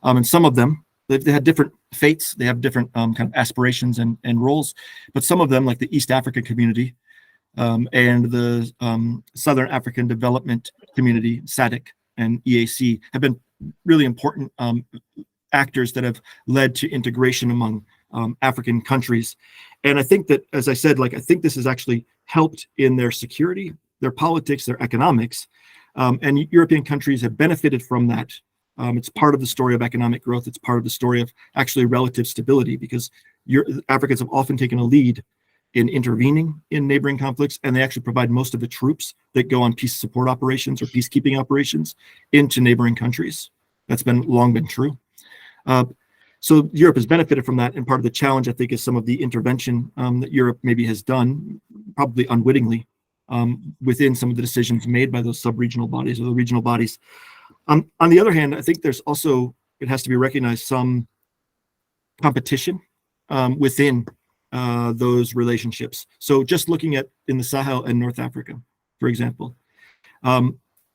And some of them, they had different fates, they have different kind of aspirations and roles, but some of them, like the East Africa Community, and the Southern African Development Community, SADC, and EAC, have been really important actors that have led to integration among African countries. And I think that, as I said, I think this has actually helped in their security, their politics, their economics, and European countries have benefited from that. It's part of the story of economic growth. It's part of the story of actually relative stability, because Africans have often taken a lead in intervening in neighboring conflicts, and they actually provide most of the troops that go on peace support operations or peacekeeping operations into neighboring countries. That's long been true. So Europe has benefited from that, and part of the challenge, I think, is some of the intervention that Europe maybe has done, probably unwittingly, within some of the decisions made by those sub-regional bodies or the regional bodies. On the other hand, I think there's also, it has to be recognized, some competition within those relationships. So just looking at in the Sahel and North Africa, for example,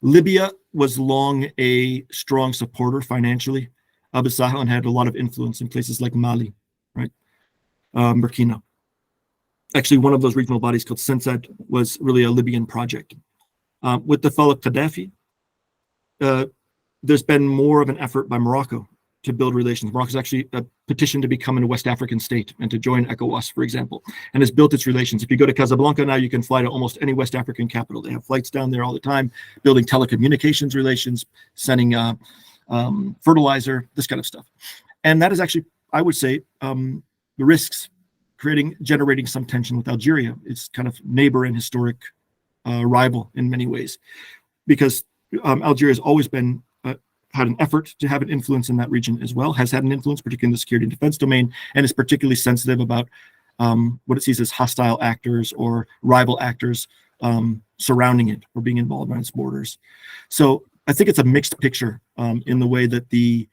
Libya was long a strong supporter financially of the Sahel and had a lot of influence in places like Mali, right? Burkina. Actually, one of those regional bodies called Sensad was really a Libyan project. With the fall of Gaddafi, there's been more of an effort by Morocco to build relations. Morocco's actually petitioned to become a West African state and to join ECOWAS, for example, and has built its relations. If you go to Casablanca now, you can fly to almost any West African capital. They have flights down there all the time, building telecommunications relations, sending fertilizer, this kind of stuff. And that is actually, I would say, the risks generating some tension with Algeria. It's kind of neighbor and historic rival in many ways, because Algeria has always been had an effort to have an influence in that region as well, has had an influence, particularly in the security and defense domain, and is particularly sensitive about what it sees as hostile actors or rival actors surrounding it or being involved on its borders. So I think it's a mixed picture in the way that the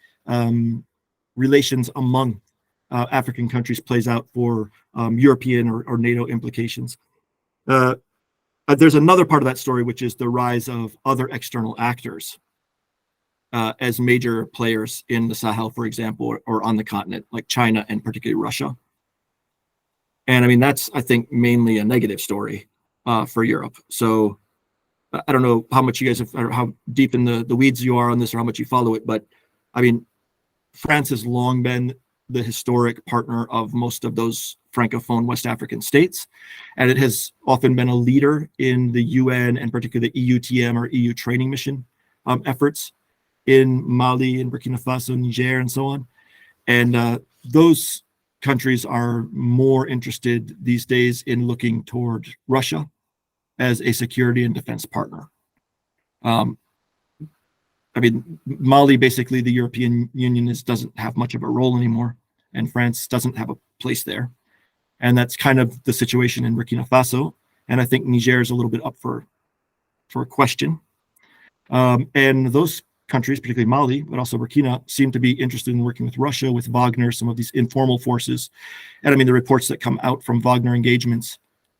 relations among African countries plays out for European or NATO implications. There's another part of that story, which is the rise of other external actors as major players in the Sahel, for example, or on the continent, like China and particularly Russia. And I mean, that's, I think, mainly a negative story for Europe. So I don't know how much you guys have, or how deep in the weeds you are on this, or how much you follow it, but I mean, France has long been the historic partner of most of those Francophone West African states, and it has often been a leader in the UN and particularly the EUTM or EU training mission efforts in Mali and Burkina Faso, Niger, and so on. And those countries are more interested these days in looking toward Russia as a security and defense partner. I mean, Mali, basically, the European Union doesn't have much of a role anymore, and France doesn't have a place there. And that's kind of the situation in Burkina Faso. And I think Niger is a little bit up for question. And those countries, particularly Mali, but also Burkina, seem to be interested in working with Russia, with Wagner, some of these informal forces. And I mean, the reports that come out from Wagner engagements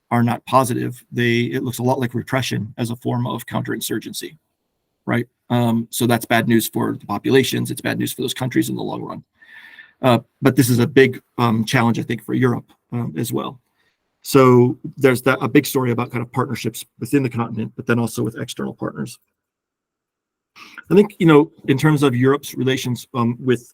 are not positive. It looks a lot like repression as a form of counterinsurgency, right? So that's bad news for the populations. It's bad news for those countries in the long run. But this is a big challenge, I think, for Europe as well. So there's a big story about kind of partnerships within the continent, but then also with external partners. I think, in terms of Europe's relations with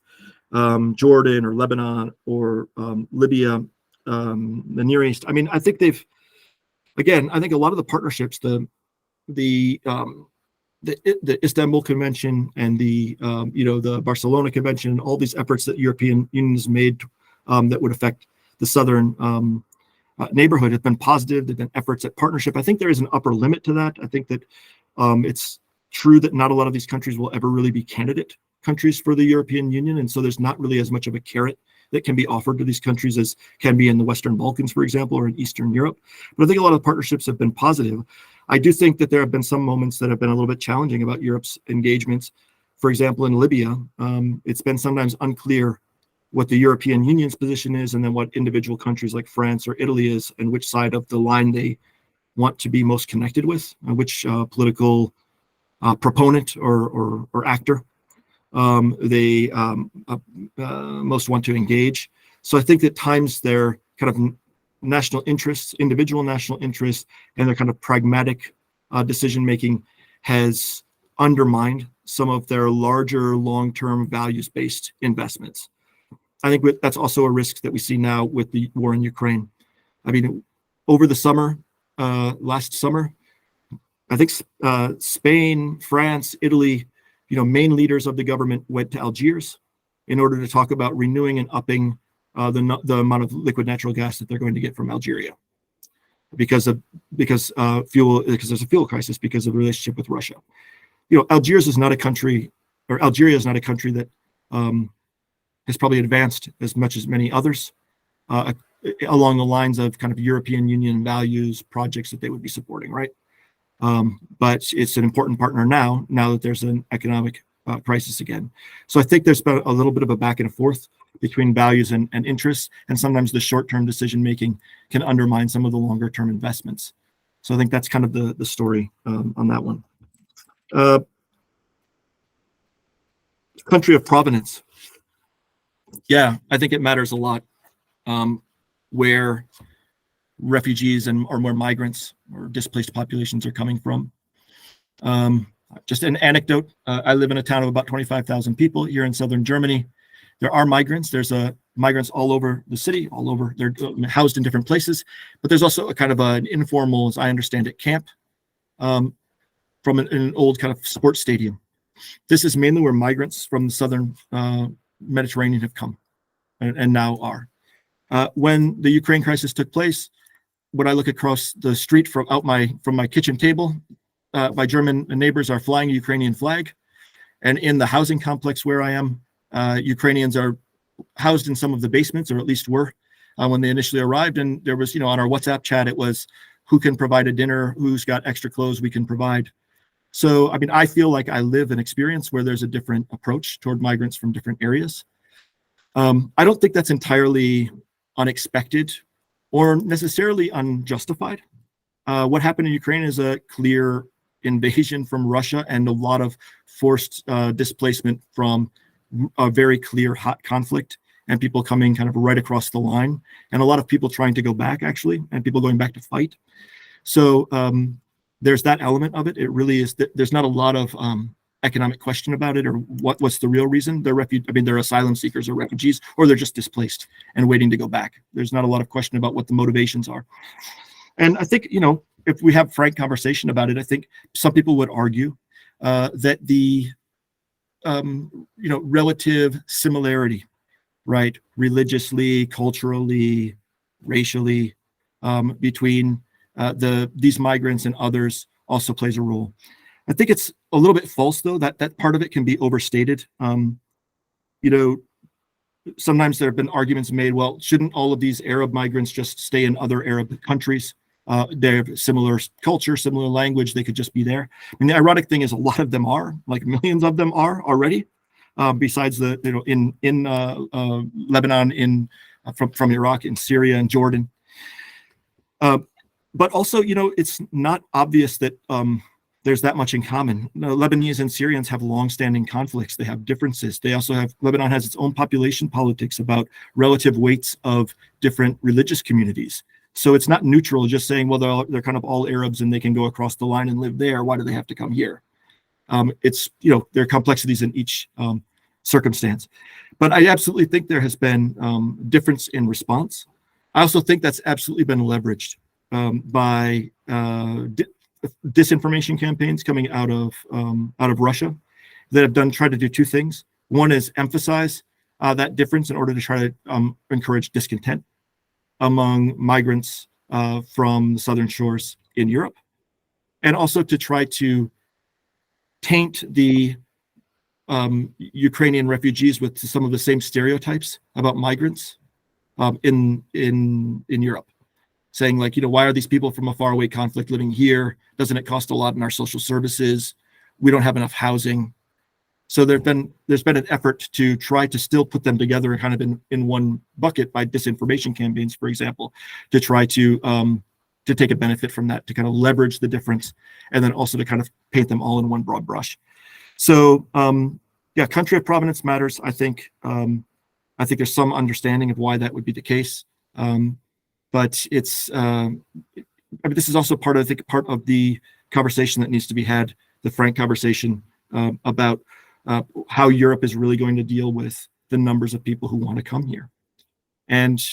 Jordan or Lebanon or Libya, the Near East, I mean, I think I think a lot of the partnerships, the Istanbul Convention and the Barcelona Convention, all these efforts that European Union has made that would affect the southern neighborhood have been positive. There've been efforts at partnership. I think there is an upper limit to that. I think that it's true that not a lot of these countries will ever really be candidate countries for the European Union, and so there's not really as much of a carrot that can be offered to these countries as can be in the Western Balkans, for example, or in Eastern Europe. But I think a lot of the partnerships have been positive. I do think that there have been some moments that have been a little bit challenging about Europe's engagements. For example, in Libya, it's been sometimes unclear what the European Union's position is, and then what individual countries like France or Italy is, and which side of the line they want to be most connected with, which political proponent or actor they most want to engage. So I think that times their kind of national interests, individual national interests, and their kind of pragmatic decision-making has undermined some of their larger long-term values-based investments. I think that's also a risk that we see now with the war in Ukraine. I mean, over the summer, last summer, I think Spain, France, Italy, main leaders of the government went to Algiers in order to talk about renewing and upping the amount of liquid natural gas that they're going to get from Algeria because there's a fuel crisis because of the relationship with Russia. Algeria is not a country that has probably advanced as much as many others along the lines of kind of European Union values projects that they would be supporting, right? But it's an important partner now that there's an economic crisis again. So I think there's been a little bit of a back and forth between values and interests, and sometimes the short-term decision-making can undermine some of the longer-term investments. So I think that's kind of the story on that one. Country of provenance. Yeah, I think it matters a lot where refugees or more migrants or displaced populations are coming from. Just an anecdote, I live in a town of about 25,000 people here in southern Germany. There are migrants. There's migrants all over the city, all over. They're housed in different places, but there's also a kind of an informal, as I understand it, camp from an old kind of sports stadium. This is mainly where migrants from the southern Mediterranean have come and now are. When the Ukraine crisis took place, when I look across the street from my kitchen table, my German neighbors are flying a Ukrainian flag. And in the housing complex where I am, Ukrainians are housed in some of the basements, or at least were when they initially arrived. And there was, on our WhatsApp chat, it was who can provide a dinner, who's got extra clothes we can provide. So, I mean, I feel like I live an experience where there's a different approach toward migrants from different areas. I don't think that's entirely unexpected or necessarily unjustified. What happened in Ukraine is a clear invasion from Russia and a lot of forced displacement from a very clear hot conflict, and people coming kind of right across the line, and a lot of people trying to go back, actually, and people going back to fight. So there's that element of it. It really is, there's not a lot of economic question about it, or what's the real reason. They're asylum seekers or refugees, or they're just displaced and waiting to go back. There's not a lot of question about what the motivations are. And I think, if we have frank conversation about it, I think some people would argue that the relative similarity, right, religiously, culturally, racially, between these migrants and others also plays a role. I think it's a little bit false, though, that part of it can be overstated. Sometimes there have been arguments made, well, shouldn't all of these Arab migrants just stay in other Arab countries? They have similar culture, similar language, they could just be there. I mean, the ironic thing is a lot of them are, like millions of them are already, besides in Lebanon, from Iraq, in Syria and Jordan. But also, it's not obvious that there's that much in common. Lebanese and Syrians have long-standing conflicts. They have differences. They also have, Lebanon has its own population politics about relative weights of different religious communities. So it's not neutral, just saying, well, they're kind of all Arabs and they can go across the line and live there. Why do they have to come here? It's, there are complexities in each circumstance. But I absolutely think there has been difference in response. I also think that's absolutely been leveraged by disinformation campaigns coming out of Russia that have tried to do two things. One is emphasize that difference in order to try to encourage discontent among migrants from the southern shores in Europe, and also to try to taint the Ukrainian refugees with some of the same stereotypes about migrants in Europe, saying, like, why are these people from a faraway conflict living here? Doesn't it cost a lot in our social services? We don't have enough housing. So there's been an effort to try to still put them together kind of in one bucket by disinformation campaigns, for example, to try to take a benefit from that, to kind of leverage the difference, and then also to kind of paint them all in one broad brush. So yeah, country of provenance matters. I think there's some understanding of why that would be the case, but it's this is also part of the conversation that needs to be had, the frank conversation about how Europe is really going to deal with the numbers of people who want to come here. And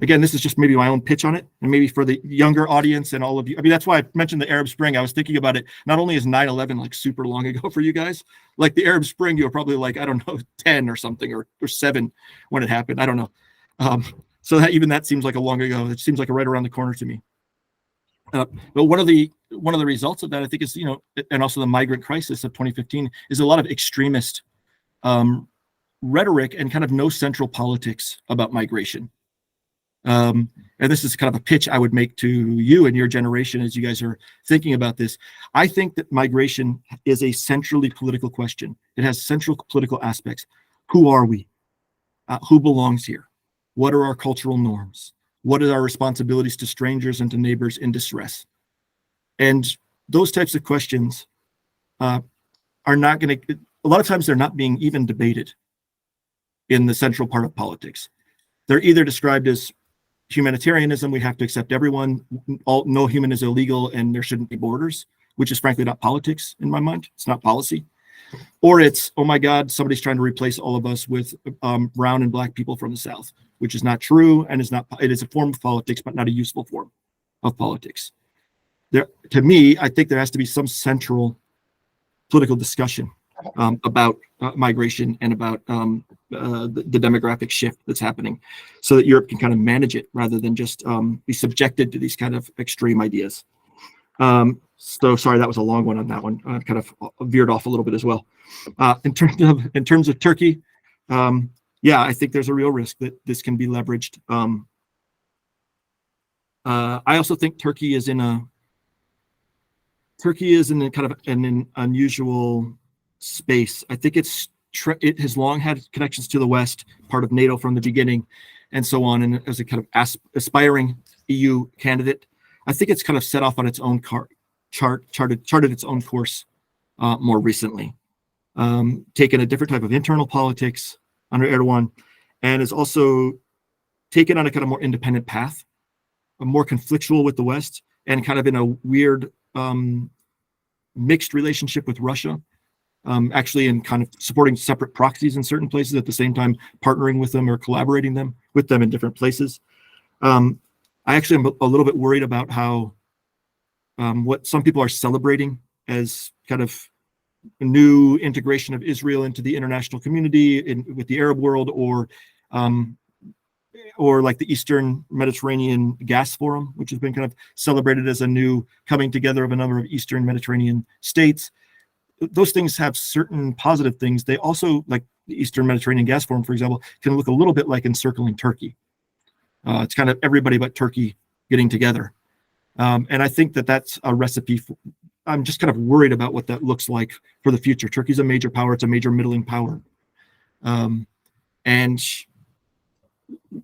again, this is just maybe my own pitch on it, and maybe for the younger audience and all of you. I mean, that's why I mentioned the Arab Spring. I was thinking about it. Not only is 9/11 like super long ago for you guys, like the Arab Spring, you were probably like, I don't know, 10 or something, or 7 when it happened. I don't know. So that seems like a long ago. It seems like right around the corner to me. But one of the results of that, I think, is, and also the migrant crisis of 2015, is a lot of extremist rhetoric and kind of no central politics about migration. And this is kind of a pitch I would make to you and your generation as you guys are thinking about this. I think that migration is a centrally political question. It has central political aspects. Who are we? Who belongs here? What are our cultural norms? What are our responsibilities to strangers and to neighbors in distress? And those types of questions are not going to, a lot of times they're not being even debated in the central part of politics. They're either described as humanitarianism, we have to accept everyone, no human is illegal, and there shouldn't be borders, which is frankly not politics in my mind. It's not policy. Or it's, oh my God, somebody's trying to replace all of us with brown and black people from the South, which is not true, and it is a form of politics, but not a useful form of politics. To me, I think there has to be some central political discussion about migration and about the demographic shift that's happening, so that Europe can kind of manage it rather than just be subjected to these kind of extreme ideas. So sorry, that was a long one on that one. Kind of veered off a little bit as well. In terms of Turkey, yeah, I think there's a real risk that this can be leveraged. I also think Turkey is in a kind of an unusual space. I think it has long had connections to the West, part of NATO from the beginning, and so on. And as a kind of aspiring EU candidate, I think it's kind of set off on its own charted its own course more recently, taken a different type of internal politics under Erdogan, and is also taken on a kind of more independent path, more conflictual with the West, and kind of in a weird mixed relationship with Russia, actually in kind of supporting separate proxies in certain places at the same time partnering with them or collaborating with them in different places. I actually am a little bit worried about how what some people are celebrating as kind of a new integration of Israel into the international community with the Arab world, or like the Eastern Mediterranean Gas Forum, which has been kind of celebrated as a new coming together of a number of Eastern Mediterranean states. Those things have certain positive things. They also, like the Eastern Mediterranean Gas Forum, for example, can look a little bit like encircling Turkey. It's kind of everybody but Turkey getting together. And I think that that's a recipe for, I'm just kind of worried about what that looks like for the future. Turkey's a major power. It's a major middling power. And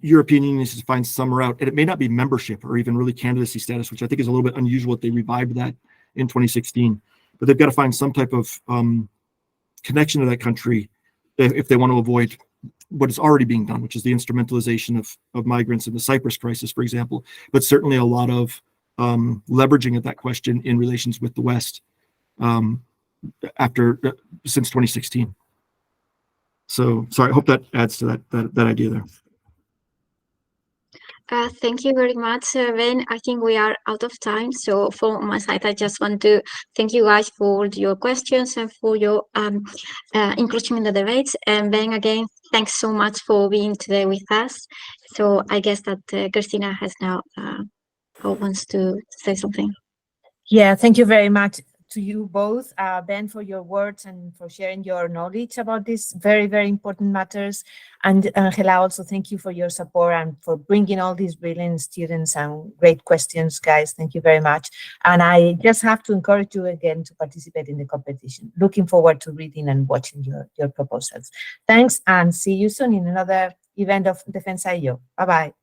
European Union needs to find some route, and it may not be membership or even really candidacy status, which I think is a little bit unusual that they revived that in 2016. But they've got to find some type of connection to that country if they want to avoid what is already being done, which is the instrumentalization of migrants in the Cyprus crisis, for example, but certainly a lot of leveraging of that question in relations with the West since 2016. So sorry, I hope that adds to that idea there. Thank you very much, Ben. I think we are out of time. So from my side, I just want to thank you guys for your questions and for your inclusion in the debates. And Ben, again, thanks so much for being today with us. So I guess that Cristina has now wants to say something. Yeah, thank you very much to you both, Ben, for your words and for sharing your knowledge about these very, very important matters. And Angela, also thank you for your support and for bringing all these brilliant students and great questions, guys. Thank you very much. And I just have to encourage you again to participate in the competition. Looking forward to reading and watching your proposals. Thanks, and see you soon in another event of Defensa y Yo. Bye-bye.